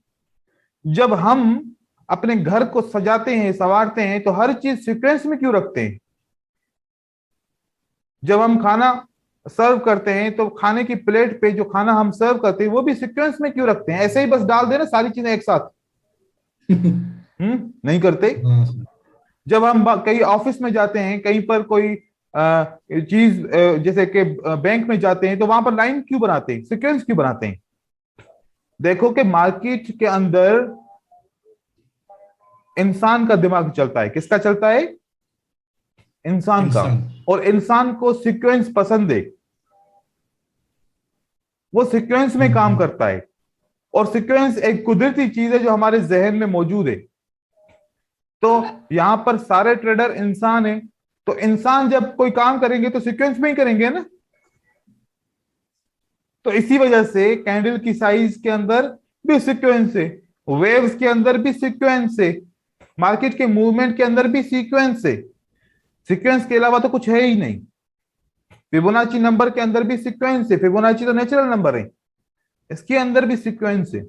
जब हम अपने घर को सजाते हैं, संवारते हैं तो हर चीज सीक्वेंस में क्यों रखते हैं? जब हम खाना सर्व करते हैं तो खाने की प्लेट पे जो खाना हम सर्व करते हैं वो भी सीक्वेंस में क्यों रखते हैं? ऐसे ही बस डाल देना सारी चीजें एक साथ? नहीं करते। हाँ सर। जब हम कहीं ऑफिस में जाते हैं, कहीं पर कोई चीज जैसे कि बैंक में जाते हैं तो वहां पर लाइन क्यों बनाते हैं, सीक्वेंस क्यों बनाते हैं? देखो कि मार्केट के अंदर इंसान का दिमाग चलता है, किसका चलता है? इंसान का। इंसान। और इंसान को सीक्वेंस पसंद है, वो सीक्वेंस में काम करता है, और सीक्वेंस एक कुदरती चीज है जो हमारे जहन में मौजूद है। तो यहां पर सारे ट्रेडर इंसान है, तो इंसान जब कोई काम करेंगे तो सीक्वेंस में ही करेंगे ना। तो इसी वजह से कैंडल की साइज के अंदर भी सीक्वेंस है, वेव्स के अंदर भी सीक्वेंस है, मार्केट के मूवमेंट के अंदर भी सीक्वेंस है। सीक्वेंस के अलावा तो कुछ है ही नहीं। फिबोनाची नंबर के अंदर भी सीक्वेंस है, फिबोनाची तो नेचुरल नंबर है, इसके अंदर भी सीक्वेंस है।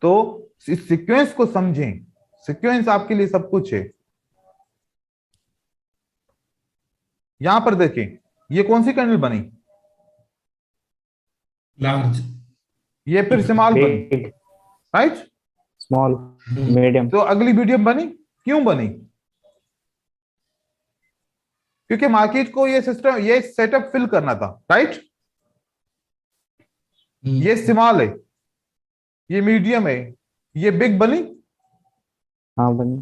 तो इस सीक्वेंस को समझें, सीक्वेंस आपके लिए सब कुछ है। यहां पर देखें, ये कौन सी कैंडल बनी? लार्ज। ये फिर स्मॉल बनी, बिग, राइट। Small, medium. तो अगली मीडियम बनी, क्यों बनी? क्योंकि मार्केट को ये सिस्टम, ये सेटअप फिल करना था, राइट। ये स्मॉल है, ये मीडियम है, ये बिग बनी। हाँ बनी।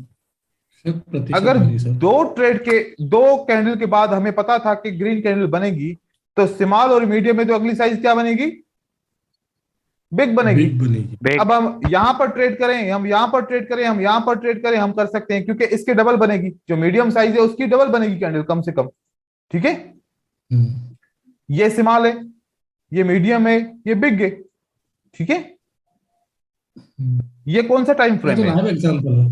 100% अगर बनी सर। दो कैंडल के बाद हमें पता था कि ग्रीन कैंडल बनेगी, तो स्मॉल और मीडियम में तो अगली साइज क्या बनेगी? बिग बनेगी। बिग बनेगी। अब बिग। हम यहां पर ट्रेड करें, हम यहां पर ट्रेड करें, हम यहां पर ट्रेड करें, हम कर सकते हैं, क्योंकि इसके डबल बनेगी, जो मीडियम साइज है उसकी डबल बनेगी कैंडल कम से कम, ठीक है। हम्म। ये स्मॉल है, ये मीडियम है, ये बिग है, ठीक है। ये कौन सा टाइम ये फ्रेम तो है? लाइव एग्जांपल है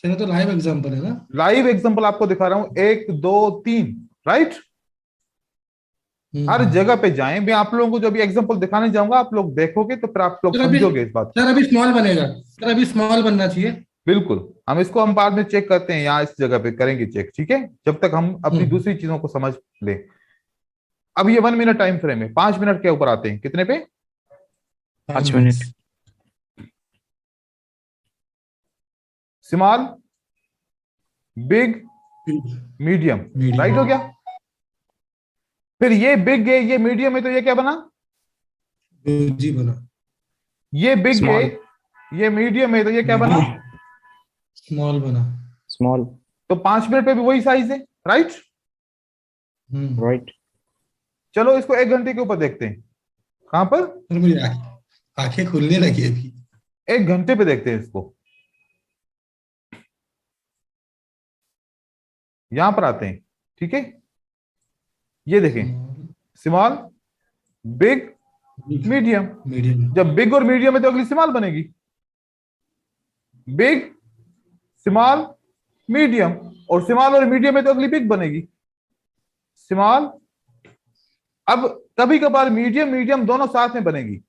सर, ये तो लाइव एग्जांपल है ना। लाइव एग्जांपल आपको दिखा रहा हूं, 1 2 3, राइट। हर हम्म। जगह पे जाएं, मैं आप लोगों को जो भी एग्जांपल दिखाने जाऊंगा, आप लोग देखोगे तो फिर आप लोग सर अभी समझोगे इस बात को। सर अभी स्मॉल बनेगा, सर अभी स्मॉल बनना चाहिए। बिल्कुल, हम बाद में चेक करते हैं, यहाँ इस जगह पे करेंगे चेक, ठीक है, जब तक हम अपनी हम्म। दूसरी चीजों को समझ ले। अब ये 1 मिनट टाइम फ्रेम है, 5 मिनट के ऊपर आते हैं, कितने पे? 5 minute. Small, big, medium, right हो मीडियम। गया। फिर ये बिग है, ये मीडियम है, तो ये क्या बना? जी बना। ये बिग है, स्मॉल। ये मीडियम है, तो ये क्या बना? मीडियम। स्मॉल बना। स्मॉल। तो 5 मिनट पे भी वही साइज है, राइट। हम्म। राइट। चलो इसको 1 घंटे के ऊपर देखते हैं। कहां पर? सर मुझे आंखें खुलने लगी अभी। 1 घंटे पे देखते हैं इसको। यहां पर आते हैं, ठीक है। ये देखें, small, small, big, big, medium. Medium. जब बिग और मीडियम है तो अगली स्मॉल बनेगी। बिग, स्मॉल, मीडियम, और स्मॉल और मीडियम में तो अगली बिग बनेगी। स्मॉल, अब कभी कभार मीडियम मीडियम दोनों साथ में बनेगी,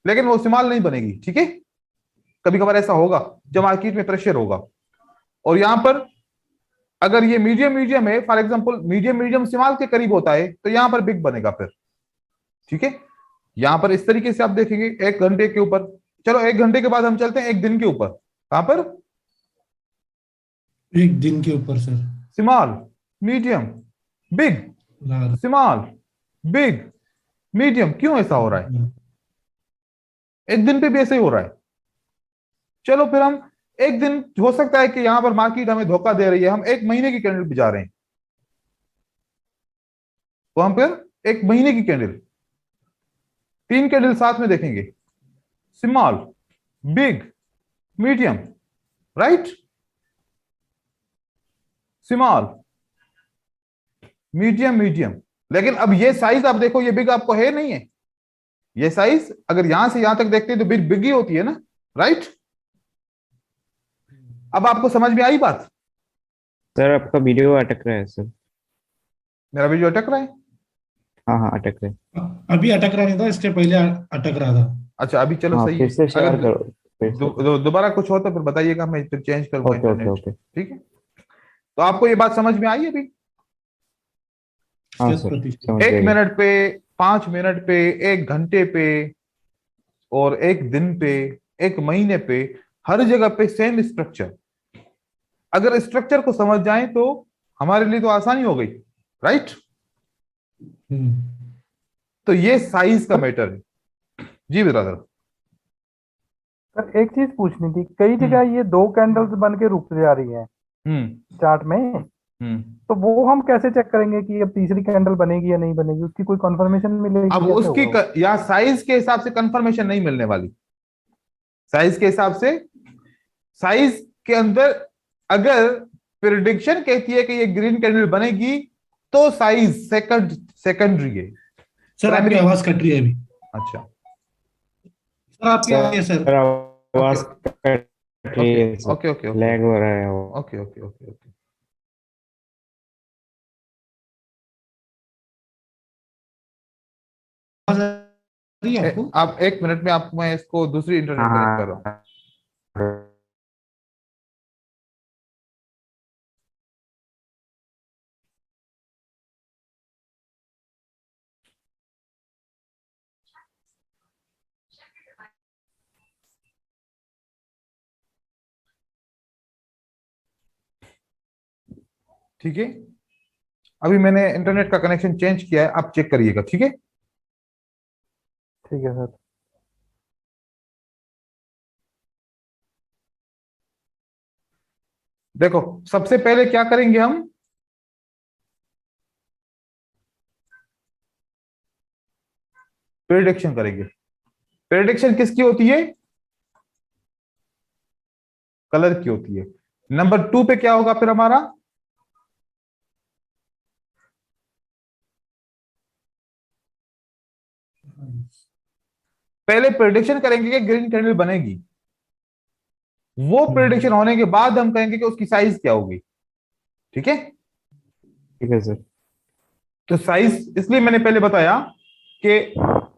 लेकिन वो स्मॉल नहीं बनेगी, ठीक है। कभी कभार ऐसा होगा जब मार्केट में प्रेशर होगा। और यहां पर अगर ये मीडियम मीडियम है, for example medium medium small के करीब होता है, तो यहां पर बिग बनेगा फिर, ठीक है। यहां पर इस तरीके से आप देखेंगे 1 घंटे के ऊपर। चलो 1 घंटे के बाद हम चलते हैं 1 दिन के ऊपर। कहां पर? एक दिन के ऊपर sir. Small, medium, big, large. Small, big, medium. क्यों ऐसा हो रहा है? 1 दिन पे भी ऐसे ही हो रहा है। चलो फिर हम 1 दिन, हो सकता है कि यहां पर मार्केट हमें धोखा दे रही है, हम 1 महीने की कैंडल पे जा रहे हैं, तो हम फिर 1 महीने की कैंडल, 3 कैंडल साथ में देखेंगे। Small, big, medium, right. Small, medium, medium. लेकिन अब ये साइज आप देखो, ये बिग आपको है नहीं है। ये साइज अगर यहां से यहां तक देखते हैं तो बिग बिग ही होती है ना, राइट। अब आपको समझ में आई बात? सर आपका वीडियो अटक रहा है सर। मेरा वीडियो अटक रहा है? हाँ हाँ अटक रहा है। अभी अटक रहा नहीं था, इसके पहले अटक रहा था। अच्छा, अभी चलो हाँ सही फिर है। से शेयर अगर करो। फिर से। दोबारा कुछ हो तो फिर बताइएगा, मैं फिर चेंज करूंगा ओके ओके इंटरनेट, ओके। ठीक है। तो आपको ये बात समझ में आई अभी? हाँ शत सर प्रतिशत समझ एक गए। मिनट पे, 5 मिनट पे, 1 घंटे पे, और 1 दिन पे, 1 महीने पे, हर जगह पे सेम स्ट्रक्चर। अगर स्ट्रक्चर को समझ जाए तो हमारे लिए तो आसानी हो गई, राइट। हम्म। तो ये साइज का मैटर है। जी ब्रदर। सर एक चीज पूछनी थी, कई हम्म, जगह ये दो कैंडल्स बन के रुक जा रही है हम्म, चार्ट में। हम्म। तो वो हम कैसे चेक करेंगे कि अब तीसरी कैंडल बनेगी या नहीं बनेगी? उसकी कोई कंफर्मेशन मिलेगी? अब कैसे होगा वो? या साइज के हिसाब से कंफर्मेशन नहीं मिलने वाली। साइज के हिसाब से, साइज के अंदर अगर प्रिडिक्शन कहती है कि ये ग्रीन कैंडल बनेगी, तो साइज सेकेंडरी है। सर आपकी प्राइमरी, आवाज कट रही है अभी। अच्छा। सर आपकी आ रही है सर। सर ओके, आवाज कट रही ओके, है sir. Okay, okay, okay, lag हो रहा है वो। Okay, okay, okay, okay. आवाज आ रही है आपको? आप 1 मिनट में, आप मैं इसको दूसरी इंटरनेट कनेक्ट कर रहा हूँ। हाँ हाँ। ठीक है, अभी मैंने इंटरनेट का कनेक्शन चेंज किया है, आप चेक करिएगा। ठीक है, ठीक है सर। देखो सबसे पहले क्या करेंगे हम, प्रेडिक्शन करेंगे। प्रेडिक्शन किसकी होती है? कलर की होती है। नंबर 2 पे क्या होगा फिर हमारा? पहले प्रेडिक्शन करेंगे कि ग्रीन कैंडल बनेगी, वो प्रेडिक्शन होने के बाद हम कहेंगे कि उसकी साइज क्या होगी। ठीक है, ठीक है सर। तो साइज इसलिए मैंने पहले बताया कि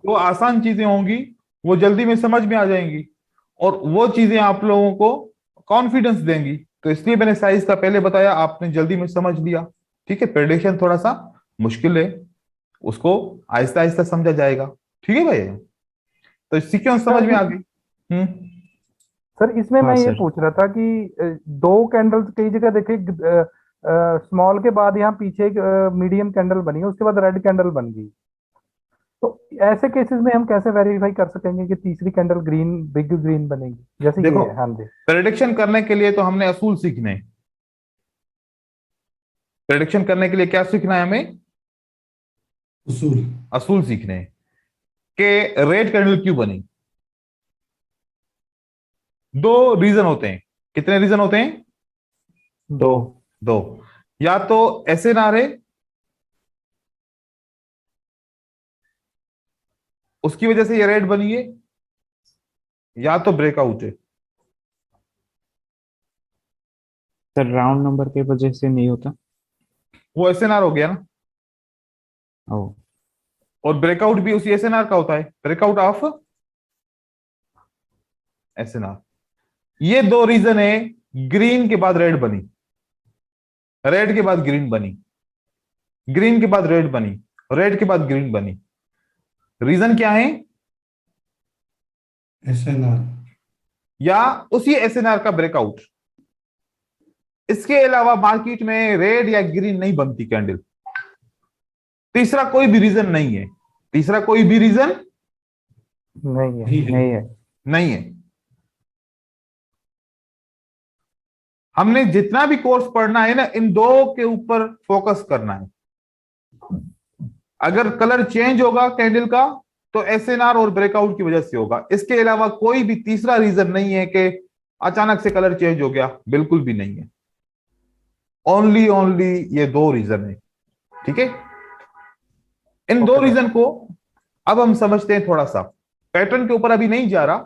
वो आसान चीजें होंगी, वो जल्दी में समझ में आ जाएंगी, और वो चीजें आप लोगों को कॉन्फिडेंस देंगी, तो इसलिए मैंने साइज का पहले बताया, आपने जल्दी में समझ लिया। ठीक है, प्रेडिक्शन थोड़ा सा मुश्किल है, उसको आहिस्ता आहिस्ता समझा जाएगा। ठीक है भाई, तो सीक्वेंस समझ में आ गई। सर इसमें हाँ मैं ये सर। पूछ रहा था कि दो कैंडल्स कई जगह देखे, स्मॉल के बाद यहाँ पीछे एक मीडियम कैंडल बनी है, उसके बाद रेड कैंडल बन गई। तो ऐसे केसेस में हम कैसे वेरीफाई कर सकेंगे कि तीसरी कैंडल ग्रीन, बिग ग्रीन बनेगी जैसे ये देखो, है? हाँ जी। प्रेडिक्शन करने के लिए तो हमने असूल सीखने हैं। प्रेडिक्शन करने के लिए क्या सीखना है हमें? उसूल। असूल सीखने हैं कि रेड कैंडल क्यों बनी। दो रीजन होते हैं। कितने रीजन होते हैं? दो। दो। या तो एसएनआर है, उसकी वजह से ये रेड बनी है, या तो ब्रेकआउट है। सर राउंड नंबर के वजह से नहीं होता। वो एसएनआर हो गया ना, ओ। और ब्रेकआउट भी उसी एसएनआर का होता है, ब्रेकआउट ऑफ एसएनआर। ये दो रीजन है, ग्रीन के बाद रेड बनी, रेड के बाद ग्रीन बनी, ग्रीन के बाद रेड बनी, रेड के बाद ग्रीन बनी। रीजन क्या है? एसएनआर। या उसी एसएनआर का ब्रेकआउट। इसके अलावा मार्केट में रेड या ग्रीन नहीं बनती कैंडल। तीसरा कोई भी रीजन नहीं है, तीसरा कोई भी रीजन नहीं है। नहीं है। नहीं है। नहीं है। हमने जितना भी कोर्स पढ़ना है ना, इन दो के ऊपर फोकस करना है। अगर कलर चेंज होगा कैंडल का तो एसएनआर और ब्रेकआउट की वजह से होगा। इसके अलावा कोई भी तीसरा रीजन नहीं है कि अचानक से कलर चेंज हो गया, बिल्कुल भी नहीं है। ओनली ओनली ये दो रीजन है। ठीक है, इन दो ओके सर। रीजन को अब हम समझते हैं थोड़ा सा। पैटर्न के ऊपर अभी नहीं जा रहा,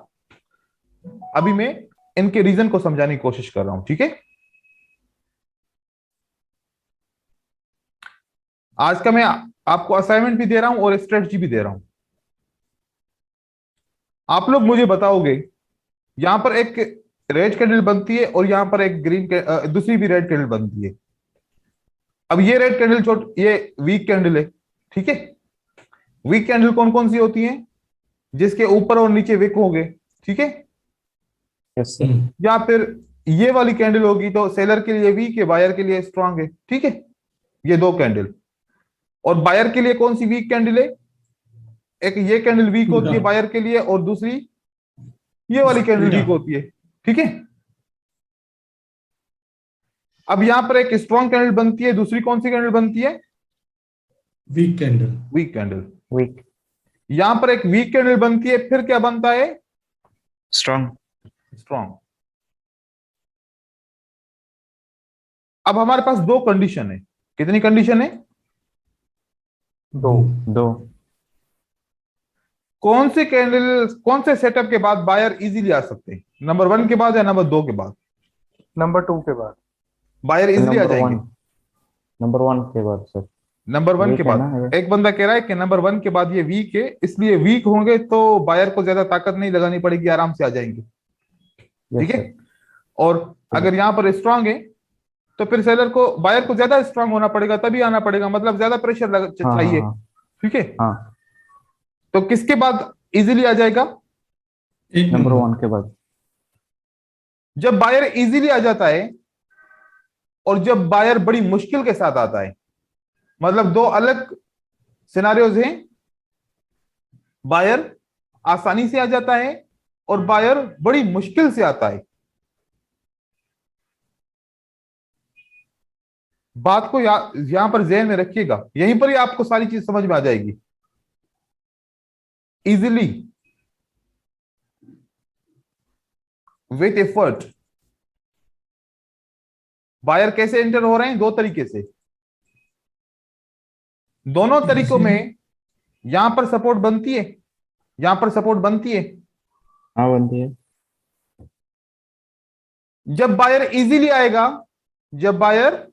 अभी मैं इनके रीजन को समझाने की कोशिश कर रहा हूं। ठीक है, आज का मैं आपको असाइनमेंट भी दे रहा हूं और स्ट्रेटजी भी दे रहा हूं। आप लोग मुझे बताओगे, यहां पर एक रेड कैंडल बनती है और यहां पर एक ग्रीन दूसरी भी रेड कैंडल बनती है। अब ये रेड कैंडल ये वीक कैंडल है। ठीक है, वीक कैंडल कौन कौन सी होती हैं? जिसके ऊपर और नीचे विक होंगे। ठीक है, यस सर। या फिर ये वाली कैंडल होगी तो सेलर के लिए वीक है, बायर के लिए स्ट्रांग है। ठीक है, ये दो कैंडल। और बायर के लिए कौन सी वीक कैंडल है? एक ये कैंडल वीक होती उल्टा। है बायर के लिए, और दूसरी ये वाली कैंडल उल्टा। वीक होती है। ठीक है, अब यहां पर एक स्ट्रांग कैंडल बनती है, दूसरी कौन सी कैंडल बनती है? Weak candle. Weak candle. Weak. यहां पर एक वीक कैंडल बनती है, फिर क्या बनता है? स्ट्रॉन्ग। स्ट्रांग। अब हमारे पास दो कंडीशन है। कितनी कंडीशन है? दो। दो। कौन से कैंडल, कौन से सेटअप के बाद बायर इजीली आ सकते हैं? नंबर 1 के बाद या नंबर 2 के बाद? नंबर 2 के बाद। बायर इजीली आ नंबर जाएंगे। 1। नंबर 1 के बाद सर। नंबर 1 के वीक है बाद। ना ये? एक बंदा कह रहा है कि नंबर 1 के बाद ये वीक है, इसलिए वीक होंगे तो बायर को ज्यादा ताकत नहीं लगानी पड़ेगी, आराम से आ जाएंगे। यस ठीक है, सर। और अगर यहां पर स्ट्रांग है तो फिर सेलर को, बायर को ज्यादा स्ट्रांग होना पड़ेगा, तभी आना पड़ेगा, मतलब ज्यादा प्रेशर हाँ हाँ चाहिए। हाँ। ठीक है, हाँ। तो किसके बाद इजीली आ जाएगा? एक नंबर नंबर। 1 के बाद। जब बायर इजीली आ जाता है और जब बायर बड़ी मुश्किल के साथ आता है, मतलब दो अलग सिनारियोज हैं। बायर आसानी से आ जाता है और बायर बड़ी मुश्किल से आता है। बात को यहां पर ज़हन में रखिएगा, यहीं पर ही आपको सारी चीज समझ में आ जाएगी इजीली, विथ एफर्ट। बायर कैसे एंटर हो रहे हैं? दो तरीके से। दोनों तरीकों में यहां पर सपोर्ट बनती है, यहां पर सपोर्ट बनती है। हाँ बनती है। जब बायर इजीली आएगा, जब बायर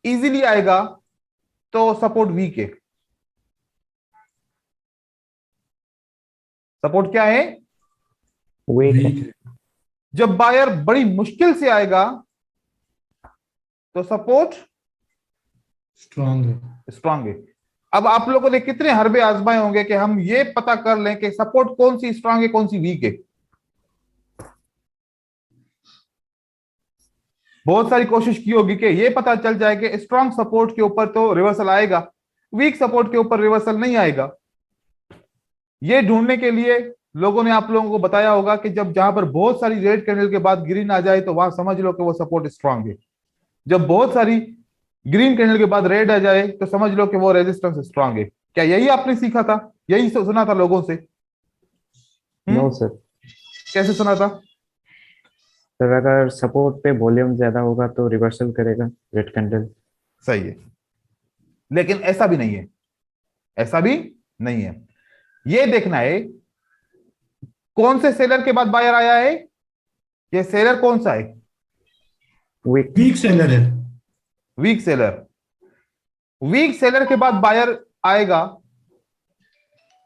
इजीली आएगा तो सपोर्ट वीक है। सपोर्ट क्या है? वीक है। वीक है। जब बायर बड़ी मुश्किल से आएगा तो सपोर्ट स्ट्रांग है। स्ट्रांग है। अब आप लोगों ने कितने हरबे आजमाए होंगे कि हम ये पता कर लें कि सपोर्ट कौन सी स्ट्रांग है, कौन सी वीक है। बहुत सारी कोशिश की होगी कि ये पता चल जाए कि स्ट्रांग सपोर्ट के ऊपर तो रिवर्सल आएगा, वीक सपोर्ट के ऊपर रिवर्सल नहीं आएगा। ये ढूंढने के लिए लोगों ने आप लोगों को बताया होगा कि जब जहां पर बहुत सारी रेड कैंडल के बाद ग्रीन आ जाए तो वहां समझ लो कि वो सपोर्ट स्ट्रांग है। जब बहुत सारी ग्रीन कैंडल के बाद रेड आ जाए तो समझ लो कि वो रेजिस्टेंस स्ट्रांग है। क्या यही आपने सीखा था? यही सुना था लोगों से? No sir. कैसे सुना था? सर अगर सपोर्ट पे वॉल्यूम ज्यादा होगा तो रिवर्सल करेगा रेड कैंडल। सही है, लेकिन ऐसा भी नहीं है, ऐसा भी नहीं है। ये देखना है कौन से सेलर के बाद बायर आया है। ये सेलर कौन सा है? वीक सेलर है। Weak seller. वीक सेलर के बाद बायर आएगा,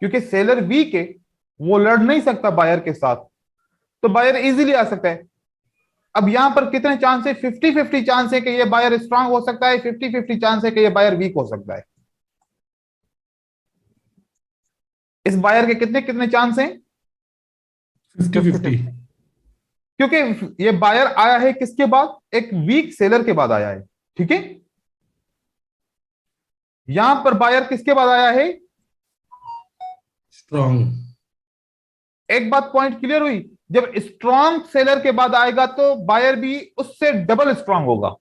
क्योंकि सेलर वीक है, वो लड़ नहीं सकता बायर के साथ, तो बायर इजीली आ सकता है। अब यहां पर कितने चांस है? 50-50 चांस है कि ये बायर स्ट्रांग हो सकता है, 50-50 चांस है कि ये बायर वीक हो सकता है। इस बायर के कितने कितने चांस हैं? 50-50। क्योंकि ये बायर आया है किसके बाद? एक वीक सेलर के बाद आया है, ठीक है। यहां पर बायर किसके बाद आया है? स्ट्रांग। एक बात पॉइंट क्लियर हुई। जब स्ट्रांग सेलर के बाद आएगा तो बायर भी उससे डबल स्ट्रांग होगा।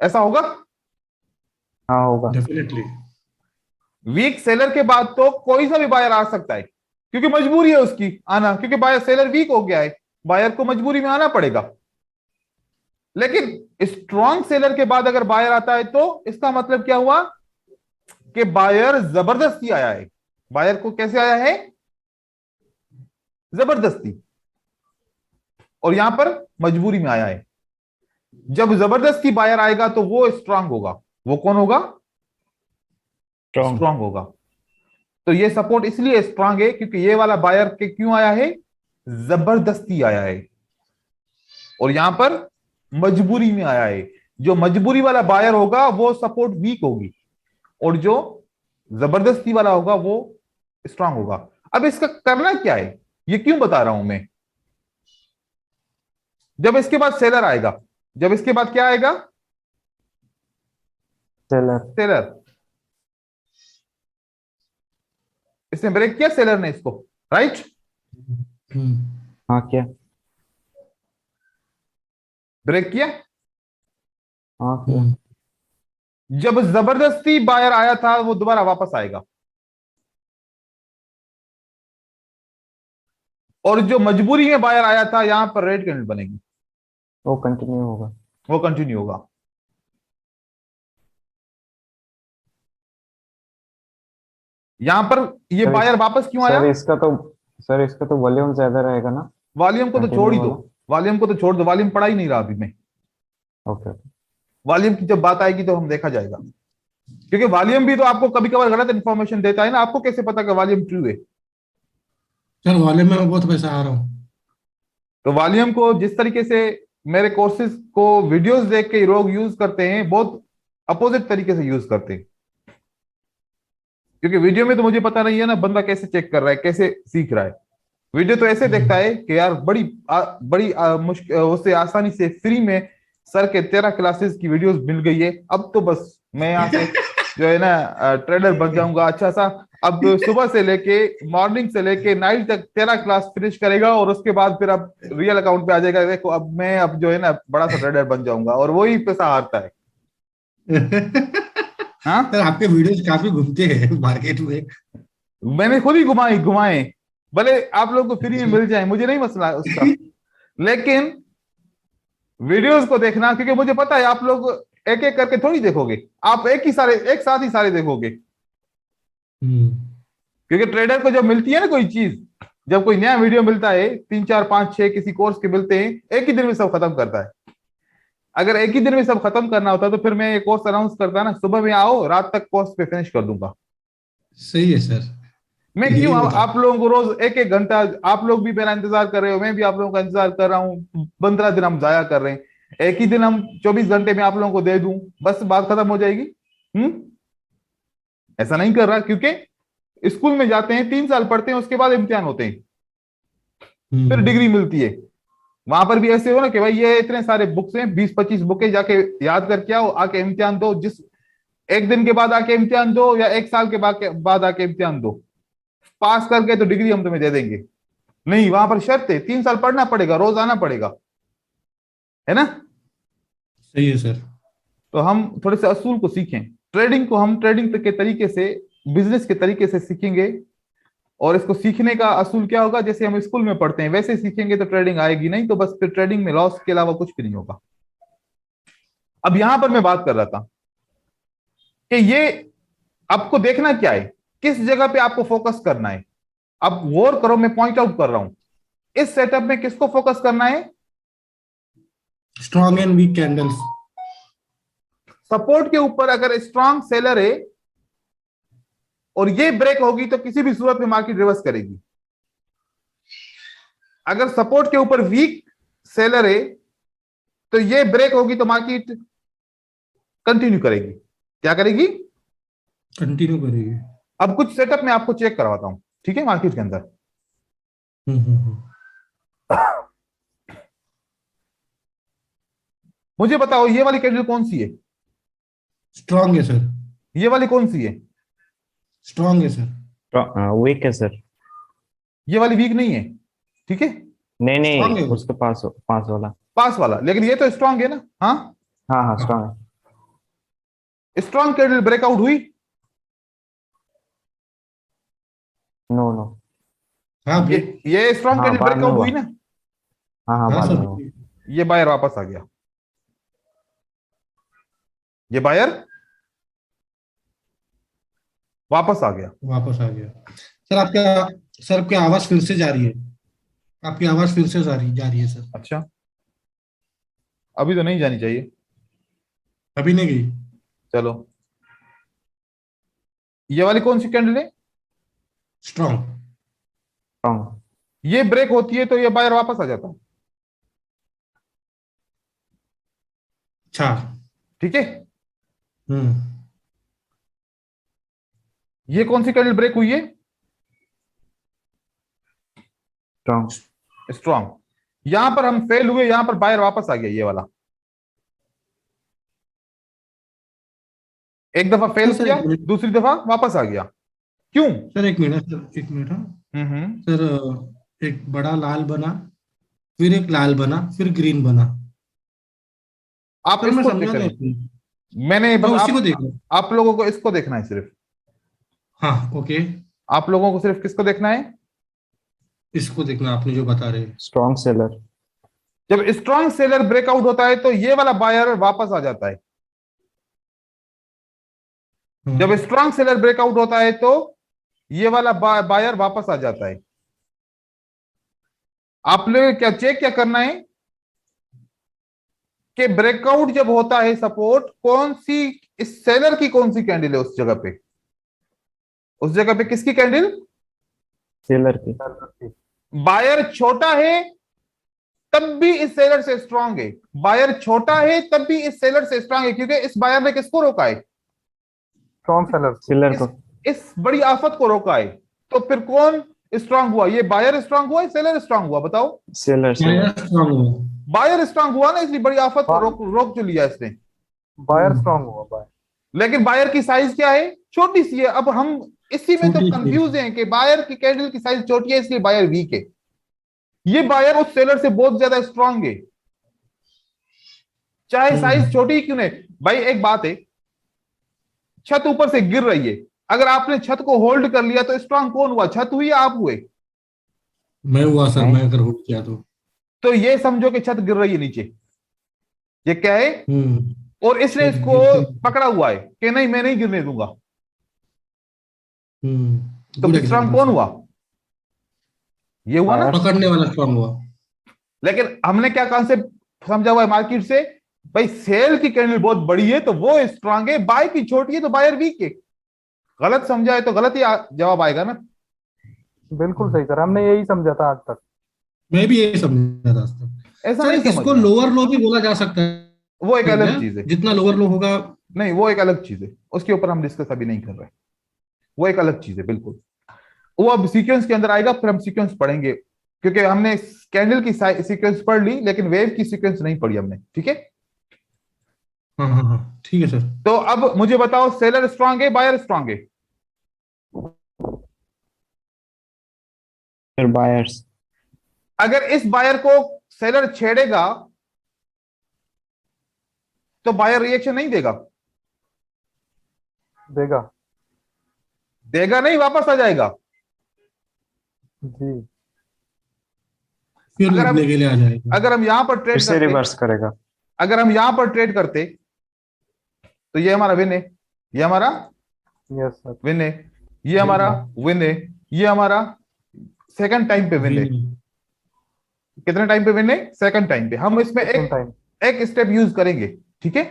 ऐसा होगा? हाँ होगा। डेफिनेटली। वीक सेलर के बाद तो कोई सा भी बायर आ सकता है, क्योंकि मजबूरी है उसकी आना, क्योंकि बायर सेलर वीक हो गया है, बायर को मजबूरी में आना पड़ेगा। लेकिन स्ट्रांग सेलर के बाद अगर बायर आता है तो इसका मतलब क्या हुआ कि बायर जबरदस्ती आया है। बायर को कैसे आया है? जबरदस्ती। और यहां पर मजबूरी में आया है। जब जबरदस्ती बायर आएगा तो वो स्ट्रांग होगा। वो कौन होगा? स्ट्रांग होगा। तो ये सपोर्ट इसलिए स्ट्रांग है क्योंकि ये वाला बायर के क्यों आया है? जबरदस्ती आया है, और यहां पर मजबूरी में आया है। जो मजबूरी वाला बायर होगा वो सपोर्ट वीक होगी, और जो जबरदस्ती वाला होगा वो स्ट्रांग होगा। अब इसका करना क्या है, ये क्यों बता रहा हूं मैं? जब इसके बाद सेलर आएगा, जब इसके बाद क्या आएगा? सेलर। सेलर। इसने ब्रेक किया सेलर ने इसको, राइट? हाँ क्या? ब्रेक किया। हाँ क्या? जब जबरदस्ती बायर आया था वो दोबारा वापस आएगा, और जो मजबूरी में बायर आया था यहां पर रेड कैंडल बनेगी, वो कंटिन्यू होगा। वो कंटिन्यू होगा। यहां पर ये सर बायर वापस क्यों आया? सर इसका तो वॉल्यूम ज्यादा रहेगा ना। वॉल्यूम को तो कंटिन्यू छोड़ ही दो, वाला। वॉल्यूम को तो छोड़ दो, वॉल्यूम पढ़ा ही नहीं रहा अभी मैं। ओके। वॉल्यूम की जब बात आएगी तो हम देखा जाएगा, क्योंकि वॉल्यूम भी तो आपको कभी कभार गलत इंफॉर्मेशन देता है ना। आपको कैसे पता कि वॉल्यूम ट्रू है? सर वाले में मैं बहुत पैसा आ रहा हूँ। तो वॉल्यूम को जिस तरीके से मेरे कोर्सेज को वीडियोस देख के लोग यूज करते हैं, बहुत अपोजिट तरीके से यूज करते हैं। क्योंकि वीडियो में तो मुझे पता नहीं है ना बंदा कैसे चेक कर रहा है, कैसे सीख रहा है। वीडियो तो ऐसे देखता है कि यार बड़ी मुश्किल उससे आसानी से फ्री में सर के 13 क्लासेस की वीडियोस मिल गई है, अब तो बस मैं यहाँ से जो है ना ट्रेडर बन जाऊंगा अच्छा सा। अब सुबह से लेके मॉर्निंग से लेके नाइट तक 13 क्लास फिनिश करेगा और उसके बाद फिर अब रियल अकाउंट पे आ जाएगा, देखो अब मैं अब जो है ना बड़ा सा ट्रेडर बन जाऊंगा, और वही पैसा हारता है। हाँ, सर आपके वीडियोस काफी घूमते हैं मार्केट में। मैंने खुद ही घुमाए घुमाए, भले आप लोग को फ्री में मिल जाए, मुझे नहीं मसला है उसका, लेकिन वीडियोस को देखना, क्योंकि मुझे पता है आप लोग एक एक करके थोड़ी देखोगे, आप एक साथ ही सारे देखोगे। क्योंकि ट्रेडर को जब मिलती है ना कोई चीज, जब कोई नया वीडियो मिलता है, 3 4 5 6 किसी कोर्स के मिलते हैं, एक ही दिन में सब खत्म करता है। अगर एक ही दिन में सब खत्म करना होता तो फिर मैं ये कोर्स अनाउंस करता ना, सुबह में आओ रात तक कोर्स पे फिनिश कर दूंगा। सही है सर। मैं यही क्यों होता। आप लोगों को रोज एक एक घंटा, आप लोग भी मेरा इंतजार कर रहे हो, मैं भी आप लोगों का इंतजार कर रहा हूँ, 15 दिन हम जाया कर रहे हैं, एक ही दिन हम 24 घंटे में आप लोगों को दे दूं, बस बात खत्म हो जाएगी। ऐसा नहीं कर रहा, क्योंकि स्कूल में जाते हैं 3 साल पढ़ते हैं, उसके बाद इम्तिहान होते हैं, फिर डिग्री मिलती है। वहां पर भी ऐसे हो ना कि भाई ये इतने सारे बुक्स हैं, 20 25 बुकें, जाके याद करके आओ, आके इम्तिहान दो, जिस एक दिन के बाद आके इम्तिहान दो या 1 साल के बाद आके इम्तिहान दो, पास करके तो डिग्री हम तुम्हें दे देंगे। नहीं, वहां पर शर्त है 3 साल पढ़ना पड़ेगा, रोज आना पड़ेगा, है ना। सही है सर। तो हम थोड़े से असूल को सीखें, ट्रेडिंग को हम ट्रेडिंग के तरीके से, बिजनेस के तरीके से सीखेंगे, और इसको सीखने का असूल क्या होगा, जैसे हम स्कूल में पढ़ते हैं वैसे सीखेंगे तो ट्रेडिंग आएगी, नहीं तो बस फिर ट्रेडिंग में लॉस के अलावा कुछ भी नहीं होगा। अब यहां पर मैं बात कर रहा था कि ये आपको देखना क्या है, किस जगह पे आपको फोकस करना है। अब गौर करो, मैं पॉइंट आउट कर रहा हूं, इस सेटअप में किसको फोकस करना है? Strong and weak candles. Support के ऊपर अगर स्ट्रांग सेलर है और ये ब्रेक होगी तो किसी भी सूरत में मार्केट रिवर्स करेगी। अगर सपोर्ट के ऊपर वीक सेलर है तो ये ब्रेक होगी तो मार्केट कंटिन्यू करेगी। क्या करेगी? कंटिन्यू करेगी। अब कुछ सेटअप में आपको चेक करवाता हूं, ठीक है, मार्केट के अंदर। मुझे बताओ ये वाली कैंडल कौन सी है? स्ट्रॉन्ग है सर। ये वाली कौन सी है? स्ट्रॉन्ग है सर। वीक है सर। ये वाली वीक नहीं है, ठीक है, नहीं Strong है नहीं, वो। उसके पास पास वाला। पास वाला, लेकिन ये तो स्ट्रांग है ना। हाँ, हाँ हाँ स्ट्रॉन्ग है। स्ट्रांग कैंडल ब्रेकआउट हुई? No no. हाँ ये स्ट्रांग हाँ, कैंडल बाद में ब्रेकआउट हुआ। हुई ना। हाँ हाँ हाँ बाद सर। में हुआ। ये बायर वापस आ गया, ये बायर वापस आ गया। वापस आ गया। सर आपकी आवाज फिर से जा रही है। आपकी आवाज फिर से जा रही है सर। अच्छा, अभी तो नहीं जानी चाहिए, अभी नहीं गई। चलो। ये वाली कौन सी कैंडल है? स्ट्रॉन्ग। स्ट्रॉन्ग। ये ब्रेक होती है तो ये बायर वापस आ जाता है, अच्छा। ठीक है। हम्म। ये कौन सी कैंडल ब्रेक हुई है? स्ट्रॉन्ग। स्ट्रांग। यहां पर हम फेल हुए, यहां पर बायर वापस आ गया, ये वाला एक दफा फेल सर किया, एक मिनट। दूसरी दफा वापस आ गया, क्यों? सर एक मिनट सर, एक मिनट। हाँ सर, एक बड़ा लाल बना, फिर एक लाल बना, फिर ग्रीन बना। आप सर मैं इसको समझा देख रहे नहीं। हैं, मैंने मैं बस उसी को देख रहा हूँ। आप लोगों को इसको देखना है सिर्फ, हाँ ओके। आप लोगों को सिर्फ किसको देखना है? इसको देखना आपने जो बता रहे हैं। Strong seller. जब स्ट्रांग सेलर ब्रेकआउट होता है तो ये वाला बायर वापस आ जाता है, जब स्ट्रांग सेलर ब्रेकआउट होता है तो ये वाला बायर वापस आ जाता है। आपने क्या करना है कि ब्रेकआउट जब होता है सपोर्ट, कौन सी इस सेलर की कौन सी कैंडल है उस जगह पे, उस जगह पे किसकी कैंडल? सेलर की। बायर छोटा है तब भी इस सेलर से स्ट्रांग है, बायर छोटा है तब भी इस सेलर से स्ट्रांग है, क्योंकि इस बायर ने किसको रोका है? Strong seller. सेलर को। इस बड़ी आफत को रोका है। तो फिर कौन स्ट्रांग हुआ? ये बायर स्ट्रांग हुआ, सेलर स्ट्रांग हुआ? बताओ। Seller seller. स्ट्रॉन्ग हुआ। बायर स्ट्रांग हुआ ना, इसलिए बड़ी आफत रोक रोक जो लिया इसने। बायर स्ट्रांग हुआ बायर। लेकिन बायर की साइज क्या है, छोटी सी है। अब हम इसी में तो छोटी सी। कंफ्यूज हैं कि बायर की कैंडल की साइज छोटी है इसलिए बायर वीक है। ये बायर उस सेलर से बहुत ज्यादा स्ट्रांग है, चाहे साइज छोटी ही क्यों नहीं। भाई एक बात है, छत ऊपर से गिर रही है, अगर आपने छत को होल्ड कर लिया तो स्ट्रांग कौन हुआ, छत हुई या आप हुए? मैं हुआ सर, नहीं। मैं अगर होल्ड किया तो ये समझो कि छत गिर रही है नीचे, ये क्या है, हम्म और इसने छत इसको गिरते। पकड़ा हुआ है कि नहीं मैं नहीं गिरने दूंगा। तो गुड स्ट्रांग एग्जांपल कौन सर। हुआ, ये हुआ ना। बायर। पकड़ने वाला स्ट्रांग हुआ। लेकिन हमने क्या कॉन्सेप्ट समझा हुआ है मार्केट से, भाई सेल की कैंडल बहुत बड़ी है तो वो स्ट्रांग है, बाय की छोटी है तो बायर वीक है। गलत समझा है तो गलत ही जवाब आएगा ना। बिल्कुल सही सर, हमने यही समझा था आज तक। मैं भी यही समझा था सर। ऐसा सर नहीं इसको समझना है, लोअर लो भी बोला जा सकता वो एक है क्या? अलग चीज है। जितना लोअर लो होगा। नहीं वो एक अलग चीज है, उसके ऊपर हम डिस्कस अभी नहीं कर रहे, वो एक अलग चीज है बिल्कुल। वो अब सीक्वेंस के अंदर आएगा, फिर हम सीक्वेंस पढ़ेंगे, क्योंकि हमने कैंडल की सीक्वेंस पढ़ ली लेकिन वेव की सीक्वेंस नहीं पढ़ी हमने, ठीक है। हाँ हाँ हाँ, ठीक है सर। तो अब मुझे बताओ, सेलर स्ट्रांग है बायर स्ट्रांग है? फिर बायर्स। अगर इस बायर को सेलर छेड़ेगा तो बायर रिएक्शन नहीं देगा? देगा। देगा नहीं, वापस आ जाएगा। जी। फिर अगर हम लेने के लिए आ जाएगा। अगर हम यहां पर फिर ट्रेड से करते, रिवर्स करेगा। अगर हम यहां पर ट्रेड करते तो ये हमारा विन है, ये हमारा यस सर। विन है, ये हमारा विन है, ये हमारा सेकंड टाइम पे विन है। कितने टाइम पे विन है, सेकंड टाइम पे। हम इसमें सेकंड एक टाइम। एक स्टेप यूज करेंगे, ठीक है,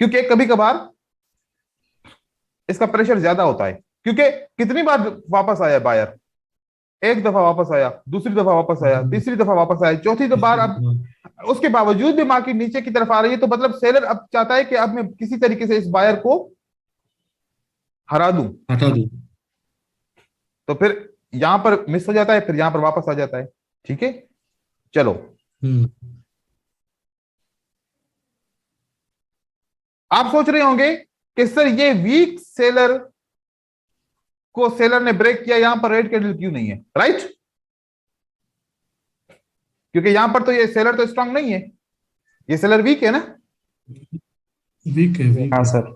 क्योंकि कभी कभार इसका प्रेशर ज्यादा होता है। क्योंकि कितनी बार वापस आया बायर, एक दफा वापस आया, दूसरी दफा वापस आया, तीसरी दफा वापस आया, चौथी बार अब उसके बावजूद भी मार्केट नीचे की तरफ आ रही है, तो मतलब सेलर अब चाहता है कि अब मैं किसी तरीके से इस बायर को हरा दूं। हटा दो। तो फिर यहां पर मिस हो जाता है, फिर यहां पर वापस आ जाता है, ठीक है। चलो, हम्म आप सोच रहे होंगे कि सर ये वीक सेलर को सेलर ने ब्रेक किया, यहां पर रेड कैंडल क्यों नहीं है, राइट? क्योंकि यहां पर तो ये सेलर तो स्ट्रांग नहीं है, ये सेलर वीक है ना। वीक है, वीक हाँ है। सर।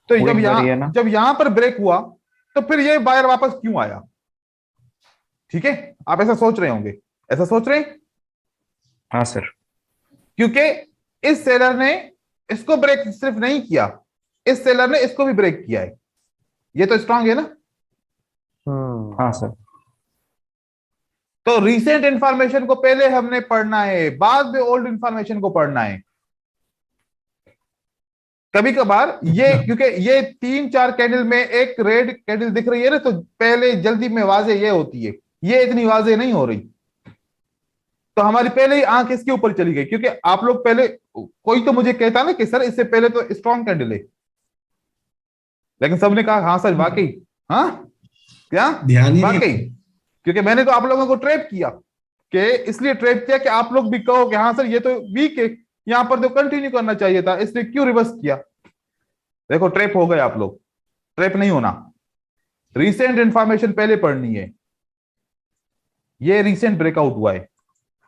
तो Weak बढ़ी है ना। जब यहां पर ब्रेक हुआ तो फिर ये बायर वापस क्यों आया, ठीक है। आप ऐसा सोच रहे होंगे, ऐसा सोच रहे हैं, हाँ सर। क्योंकि इस सेलर ने इसको ब्रेक सिर्फ नहीं किया, इस सेलर ने इसको भी ब्रेक किया है, ये तो स्ट्रांग है ना। हाँ सर। तो रीसेंट इंफॉर्मेशन को पहले हमने पढ़ना है, बाद में ओल्ड इंफॉर्मेशन को पढ़ना है। कभी कभार ये, क्योंकि ये 3-4 कैंडल में एक रेड कैंडल दिख रही है ना, तो पहले जल्दी में वाजे ये होती है, ये इतनी वाजे नहीं हो रही, तो हमारी पहले ही आंख इसके ऊपर चली गई। क्योंकि आप लोग पहले, कोई तो मुझे कहता ना कि सर इससे पहले तो स्ट्रॉन्ग कैंडल है, लेकिन सबने कहा हाँ सर वाकई, हाँ क्या ध्यान ही नहीं। वाकई, क्योंकि मैंने तो आप लोगों को ट्रैप किया, कि इसलिए ट्रैप किया कि आप लोग भी कहो कि हाँ सर ये तो वीक है, यहां पर तो कंटिन्यू करना चाहिए था, इसलिए क्यों रिवर्स किया। देखो ट्रैप हो गए आप लोग, ट्रैप नहीं होना, रिसेंट इंफॉर्मेशन पहले पढ़नी है। ये रिसेंट ब्रेकआउट हुआ है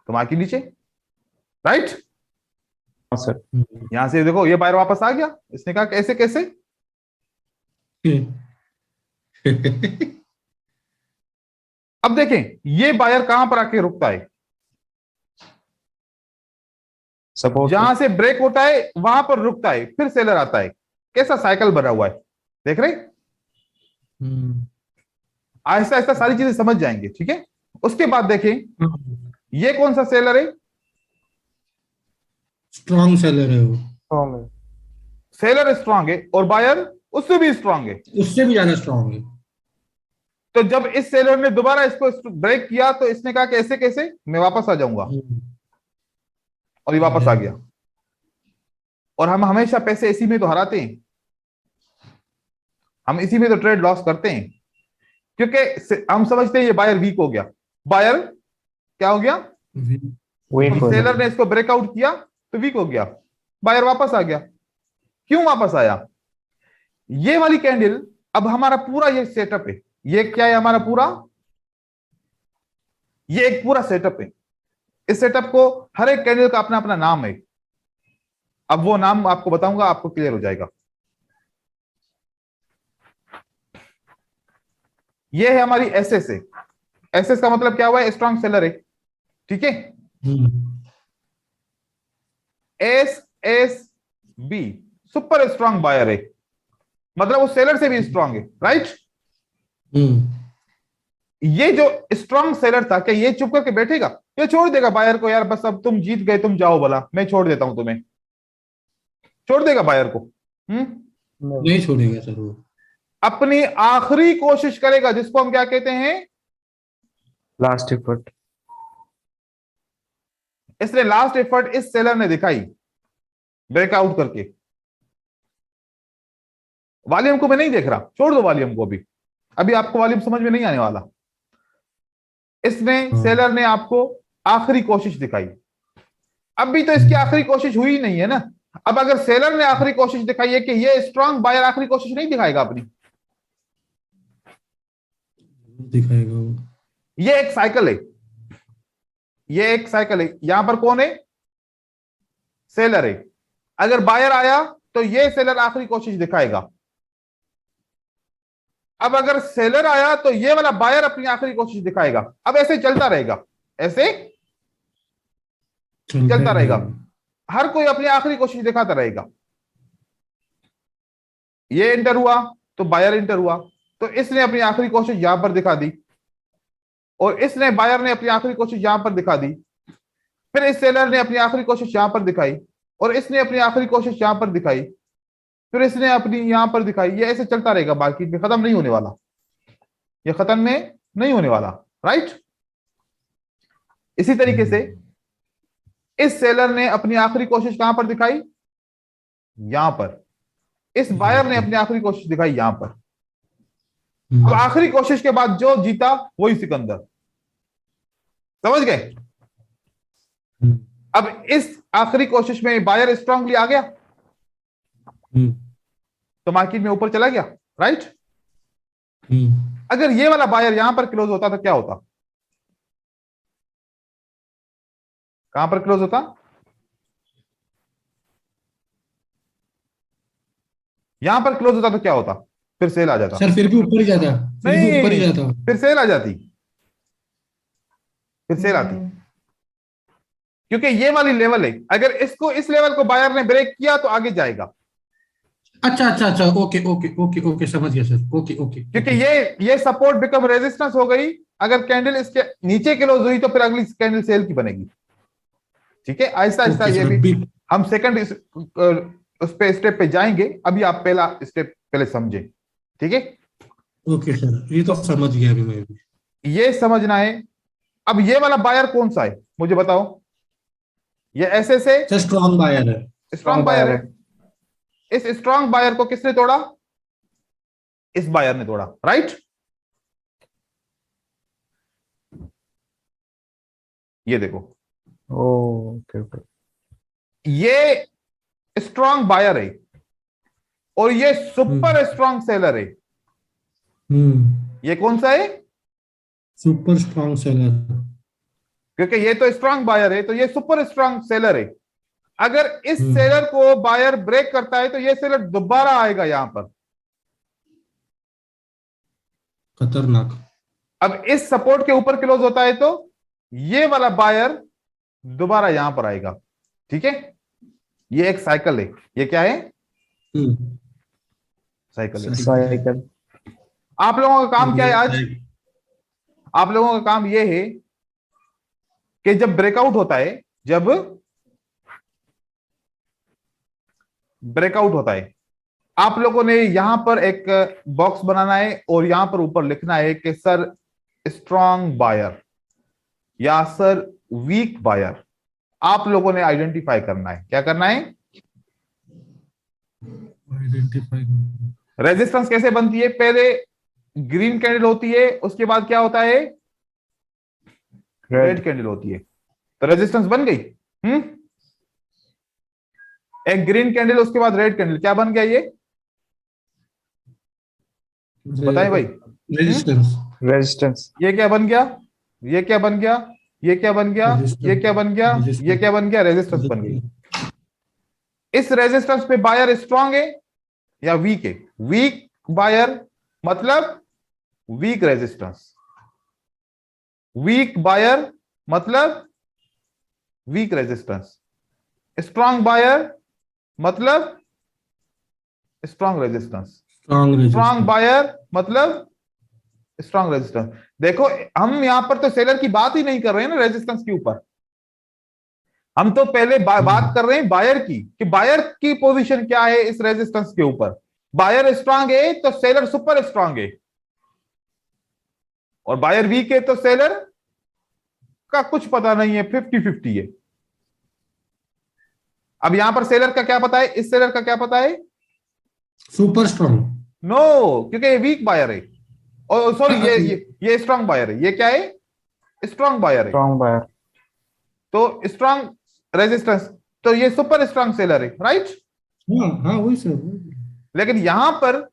तो के नीचे, राइट। हाँ सर। यहां से देखो ये बायर वापस आ गया, इसने कहा कैसे कैसे। अब देखें ये बायर कहां पर आके रुकता है, सपोर्ट। जहां से ब्रेक होता है वहां पर रुकता है, फिर सेलर आता है। कैसा साइकिल बना हुआ है, देख रहे हैं? आहिस्ता आहिस्ता सारी चीजें समझ जाएंगे, ठीक है। उसके बाद देखें ये कौन सा सेलर है, स्ट्रॉन्ग सेलर है वो। स्ट्रॉन्ग है। सेलर स्ट्रांग है और बायर उससे भी स्ट्रांग है। उससे भी ज्यादा स्ट्रॉन्ग है। तो जब इस सेलर ने दोबारा इसको ब्रेक किया तो इसने कहा कैसे कैसे मैं वापस आ जाऊंगा, और ये वापस आ गया। और हम हमेशा पैसे इसी में तो हराते हैं, हम इसी में तो ट्रेड लॉस करते हैं, क्योंकि हम समझते हैं ये बायर वीक हो गया। बायर क्या हो गया, वीक हो सेलर जाएगा। ने इसको ब्रेकआउट किया तो वीक हो गया, बायर वापस आ गया। क्यों वापस आया? ये वाली कैंडल, अब हमारा पूरा ये सेटअप है, ये क्या है हमारा पूरा, ये एक पूरा सेटअप है। इस सेटअप को हर एक कैंडल का अपना अपना नाम है। अब वो नाम आपको बताऊंगा, आपको क्लियर हो जाएगा। ये है हमारी एसएस है। एसएस का मतलब क्या हुआ है? स्ट्रॉन्ग सेलर है, ठीक है। S S B super strong buyer है, मतलब वो सेलर से भी स्ट्रॉन्ग है, राइट। ये जो स्ट्रॉन्ग सेलर था, क्या ये चुप करके बैठेगा? ये छोड़ देगा बायर को, यार बस अब तुम जीत गए, तुम जाओ भला, मैं छोड़ देता हूं तुम्हें, छोड़ देगा बायर को? नहीं छोड़ेगा सर वो। अपनी आखिरी कोशिश करेगा, जिसको हम क्या कहते हैं? Last effort. इसलिए लास्ट एफर्ट इस सेलर ने दिखाई ब्रेकआउट करके। वॉल्यूम को मैं नहीं देख रहा, छोड़ दो वॉल्यूम को, अभी अभी आपको वॉल्यूम समझ में नहीं आने वाला। इसमें सेलर ने आपको आखिरी कोशिश दिखाई। अब भी तो इसकी आखिरी कोशिश हुई नहीं है ना। अब अगर सेलर ने आखिरी कोशिश दिखाई है, कि ये स्ट्रॉन्ग बायर आखिरी कोशिश नहीं दिखाएगा अपनी? दिखाएगा वो। ये एक साइकिल है, ये एक साइकिल है। यहां पर कौन है? सेलर है। अगर बायर आया तो ये सेलर आखिरी कोशिश दिखाएगा। अब अगर सेलर आया तो ये वाला बायर अपनी आखिरी कोशिश दिखाएगा। अब ऐसे चलता रहेगा, ऐसे चलता रहेगा, हर कोई अपनी आखिरी कोशिश दिखाता रहेगा। ये इंटर हुआ तो बायर इंटर हुआ, तो इसने अपनी आखिरी कोशिश यहां पर दिखा दी, और इसने बायर ने अपनी आखिरी कोशिश यहां पर दिखा दी। फिर इस सेलर ने अपनी आखिरी कोशिश यहां पर दिखाई, और इसने अपनी आखिरी कोशिश यहां पर दिखाई, फिर इसने अपनी यहां पर दिखाई। ये ऐसे चलता रहेगा, मार्केट में खत्म नहीं होने वाला, ये खत्म में नहीं होने वाला, राइट। इसी तरीके से इस सेलर ने अपनी आखिरी कोशिश कहां पर दिखाई? यहां पर। इस बायर ने अपनी आखिरी कोशिश दिखाई यहां पर। अब आखिरी कोशिश के बाद जो जीता वही सिकंदर, समझ गए? अब इस आखिरी कोशिश में बायर स्ट्रांगली आ गया, तो मार्केट में ऊपर चला गया, राइट। अगर ये वाला बायर यहां पर क्लोज होता तो क्या होता? कहां पर क्लोज होता? यहां पर क्लोज होता तो क्या होता? फिर सेल आ जाता। सर फिर भी ऊपर ही जाता, फिर भी ऊपर ही नहीं, जाता। फिर सेल आ जाती, फिर सेल आती, क्योंकि ये वाली लेवल है। अगर इसको, इस लेवल को बायर ने ब्रेक किया तो आगे जाएगा। अच्छा अच्छा अच्छा, ओके ओके ओके ओके, समझ गया सर, ओके ओके। क्योंकि ये सपोर्ट बिकम रेजिस्टेंस हो गई। अगर कैंडल इसके नीचे क्लोज हुई तो फिर अगली कैंडल सेल की बनेगी, ठीक है। आहिस्ता आहिस्ता ये भी हम सेकंड उस पे स्टेप पे जाएंगे, अभी आप पहला स्टेप पहले समझे, ठीक है। ओके सर, ये तो समझ गया अभी मैं भी। ये समझना है। अब ये वाला बायर कौन सा है मुझे बताओ? ये ऐसे से सर स्ट्रॉन्ग बायर है। स्ट्रॉन्ग बायर है। इस स्ट्रॉन्ग बायर को किसने तोड़ा? इस बायर ने तोड़ा, राइट। ये देखो, ओके ओके। ये स्ट्रॉन्ग बायर है और ये सुपर स्ट्रॉन्ग सेलर है। ये कौन सा है? Super strong seller. क्योंकि ये तो स्ट्रॉन्ग बायर है, तो ये सुपर स्ट्रॉन्ग सेलर है। अगर इस सेलर को बायर ब्रेक करता है तो ये सेलर दोबारा आएगा यहां पर, खतरनाक। अब इस सपोर्ट के ऊपर क्लोज होता है तो ये वाला बायर दोबारा यहां पर आएगा, ठीक है। ये एक साइकिल है। ये क्या है? साइकिल है। साइकिल। आप लोगों का काम क्या है आज? आप लोगों का काम यह है कि जब ब्रेकआउट होता है, जब ब्रेकआउट होता है, आप लोगों ने यहां पर एक बॉक्स बनाना है और यहां पर ऊपर लिखना है कि सर स्ट्रॉन्ग बायर या सर वीक बायर। आप लोगों ने आइडेंटिफाई करना है। क्या करना है? आइडेंटिफाई। रेजिस्टेंस कैसे बनती है? पहले ग्रीन कैंडल होती है, उसके बाद क्या होता है? रेड कैंडल होती है। तो रेजिस्टेंस बन गई। एक ग्रीन कैंडल, उसके बाद रेड कैंडल, क्या बन गया ये? बताएं भाई। रेजिस्टेंस। रेजिस्टेंस। ये क्या बन गया? ये क्या बन गया? ये क्या बन गया? ये क्या बन गया? ये क्या बन गया? रेजिस्टेंस बन गई। इस रेजिस्टेंस पे बायर स्ट्रांग है या वीक है? वीक बायर मतलब वीक रेजिस्टेंस, वीक बायर मतलब वीक रेजिस्टेंस, स्ट्रांग बायर मतलब स्ट्रांग रेजिस्टेंस, स्ट्रांग बायर मतलब स्ट्रांग रेजिस्टेंस। देखो हम यहां पर तो सेलर की बात ही नहीं कर रहे हैं ना रेजिस्टेंस के ऊपर, हम तो पहले बात कर रहे हैं बायर की, कि बायर की पोजीशन क्या है इस रेजिस्टेंस के ऊपर। बायर स्ट्रांग है तो सेलर सुपर स्ट्रांग है, और बायर वीक है तो सेलर का कुछ पता नहीं है, 50-50 है। अब यहां पर सेलर का क्या पता है, इस सेलर का क्या पता है? Super strong. नो, क्योंकि ये वीक बायर है, और सॉरी ये स्ट्रांग बायर है। ये क्या है? स्ट्रांग बायर है। Strong buyer. तो स्ट्रांग रेजिस्टेंस, तो ये सुपर स्ट्रांग सेलर है, राइट? हाँ हाँ वही सर। लेकिन यहां पर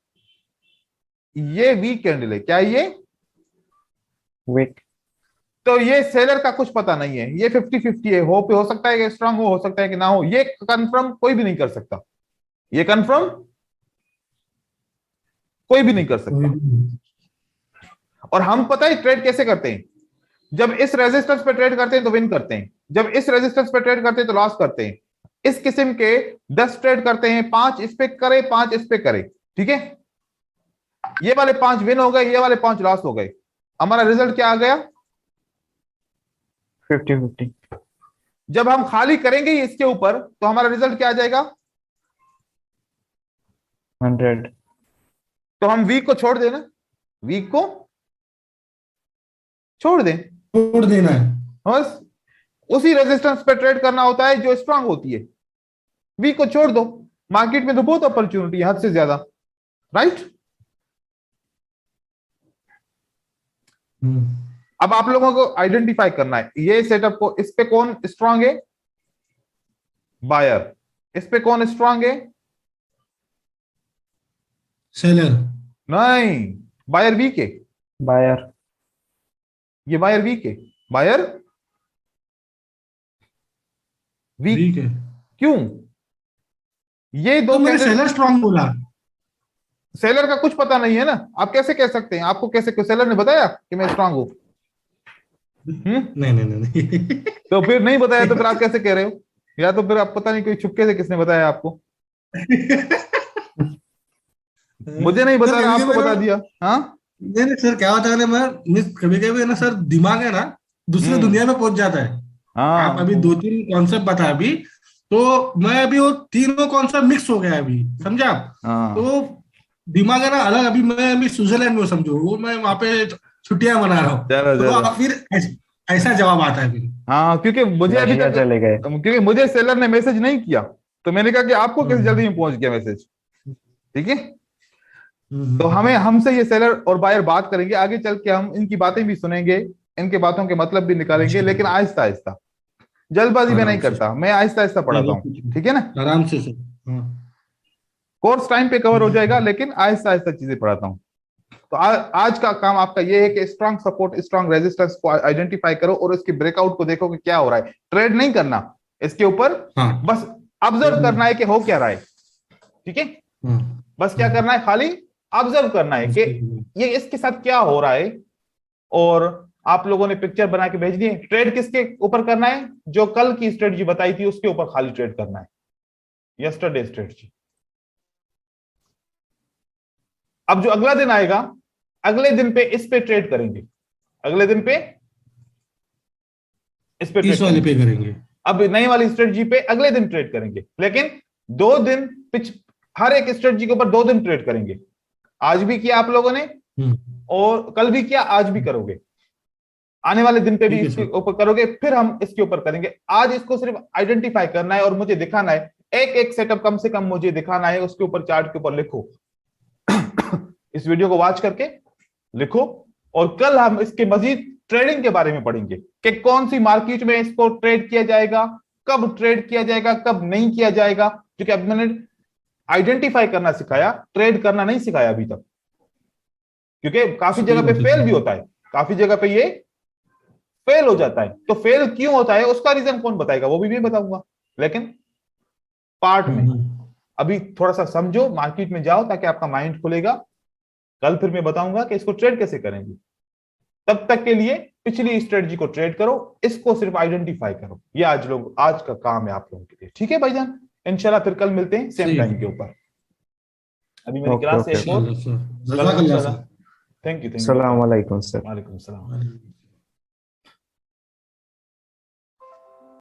ये वीक कैंडल है, क्या ये? वीक। तो ये सेलर का कुछ पता नहीं है, ये 50-50 है। हो सकता है कि स्ट्रांग हो सकता है कि ना हो, ये कंफर्म कोई भी नहीं कर सकता, ये कंफर्म कोई भी नहीं कर सकता। और हम पता है ट्रेड कैसे करते हैं? जब इस रेजिस्टेंस पे ट्रेड करते हैं तो विन करते हैं, जब इस रेजिस्टेंस पे ट्रेड करते हैं तो लॉस करते हैं। इस किस्म के 10 ट्रेड करते हैं, 5 इस पे करे, 5 इस पे करे, ठीक है? ये वाले 5 विन हो गए, ये वाले 5 लॉस हो गए। हमारा रिजल्ट क्या आ गया? 50-50। जब हम खाली करेंगे इसके ऊपर तो हमारा रिजल्ट क्या आ जाएगा? 100। तो हम वीक को छोड़ देना, वीक को छोड़ दें, छोड़ देना है। बस उसी रेजिस्टेंस पे ट्रेड करना होता है जो स्ट्रांग होती है। वीक को छोड़ दो, मार्केट में तो बहुत अपॉर्चुनिटी है, हद से ज्यादा, राइट? अब आप लोगों को आइडेंटिफाई करना है ये सेटअप को, इस पे कौन स्ट्रांग है? बायर। इस पे कौन स्ट्रांग है? सेलर। नहीं, बायर वीक है, बायर। ये बायर वीक है, बायर वीक। ठीक है, क्यों? ये दो तो मैंने कैंडल, सेलर स्ट्रांग बोला। सेलर का कुछ पता नहीं है ना, आप कैसे कह सकते हैं? आपको कैसे, सेलर ने बताया कि मैं स्ट्रांग हूं? नहीं नहीं नहीं नहीं। तो फिर नहीं बताया तो फिर आप कैसे कह रहे हो? या तो फिर आप पता नहीं कोई छुपके से किसने बताया आपको, मुझे नहीं सर, बताया, कभी आपको कभी बता दिया। हाँ नहीं नहीं सर, क्या होता है ना, मैं मिस कभी कभी ना सर, दिमाग है ना दूसरे दुनिया में पहुंच जाता है। आप हाँ अभी 2-3 कॉन्सेप्ट बता अभी, तो मैं अभी वो तीनों कॉन्सेप्ट मिक्स हो गया अभी, समझा आप? हाँ, तो दिमाग है ना अलग। अभी मैं अभी स्विट्जरलैंड में समझो, वो मैं वहां पे छुट्टियां मना रहा हूँ, चलो तो चलो। आप फिर ऐसा जवाब आता है फिर। हाँ, क्योंकि मुझे अभी बढ़िया तक, चले गए। क्योंकि मुझे सेलर ने मैसेज नहीं किया, तो मैंने कहा कि आपको किस जल्दी में पहुंच गया मैसेज, ठीक है? तो हमें, हमसे ये सेलर और बायर बात करेंगे, आगे चल के हम इनकी बातें भी सुनेंगे, इनके बातों के मतलब भी निकालेंगे, लेकिन आहिस्ता आहिस्ता, जल्दबाजी में नहीं आराम से करता मैं, आहिस्ता आहिस्ता पढ़ाता हूँ, ठीक है ना? आराम से सर। हाँ। कोर्स टाइम पे कवर हो जाएगा, लेकिन आहिस्ता आहिस्ता चीजें पढ़ाता हूँ। तो आज का काम आपका ये है कि स्ट्रांग सपोर्ट, स्ट्रांग रेजिस्टेंस को आइडेंटिफाई करो और उसके ब्रेकआउट को देखो कि क्या हो रहा है। ट्रेड नहीं करना इसके ऊपर, हाँ। बस ऑब्जर्व करना है कि हो क्या रहा है, ठीक है? हाँ। बस क्या करना है, खाली ऑब्जर्व करना है कि ये इसके साथ क्या हो रहा है, और आप लोगों ने पिक्चर बना के भेज दी है। ट्रेड किसके ऊपर करना है? जो कल की स्ट्रेटजी बताई थी उसके ऊपर खाली ट्रेड करना है, यस्टरडे स्ट्रेटजी। अब जो अगला दिन आएगा, अगले दिन पे इस पे ट्रेड करेंगे, अगले दिन पे इस पे इस वाले पे करेंगे। अब नई वाली स्ट्रेटजी पे अगले दिन ट्रेड करेंगे, लेकिन 2 दिन हर एक स्ट्रेटजी के ऊपर 2 दिन ट्रेड करेंगे। आज भी किया आप लोगों ने, और कल भी किया, आज भी करोगे, आने वाले दिन पे भी इसके ऊपर करोगे, फिर हम इसके ऊपर करेंगे। आज इसको सिर्फ आइडेंटिफाई करना है और मुझे दिखाना है, एक एक सेटअप कम से कम मुझे दिखाना है, उसके ऊपर चार्ट के ऊपर लिखो। इस वीडियो को वॉच करके लिखो, और कल हम इसके मजीद ट्रेडिंग के बारे में पढ़ेंगे कि कौन सी मार्केट में इसको ट्रेड किया जाएगा, कब ट्रेड किया जाएगा, कब नहीं किया जाएगा, जो कि अब मैंने आइडेंटिफाई करना सिखाया, ट्रेड करना नहीं सिखाया अभी तक, क्योंकि काफी जगह पे फेल भी होता है, काफी जगह पे ये फेल हो जाता है। तो फेल क्यों होता है उसका रीजन कौन बताएगा, वो भी मैं बताऊंगा, लेकिन पार्ट में। अभी थोड़ा सा समझो, मार्केट में जाओ ताकि आपका माइंड खुलेगा। कल फिर मैं बताऊंगा कि इसको ट्रेड कैसे करेंगे। तब तक के लिए पिछली स्ट्रेटजी को ट्रेड करो, इसको सिर्फ आइडेंटिफाई करो। ये आज का काम है आप लोगों के लिए। ठीक है भाईजान, इंशाल्लाह फिर कल मिलते हैं सेम टाइम के ऊपर। अभी मेरी क्लास है एक और। जज़ाकल्लाह सर। Thank you. अस्सलाम वालेकुम सर। वालेकुम सलाम।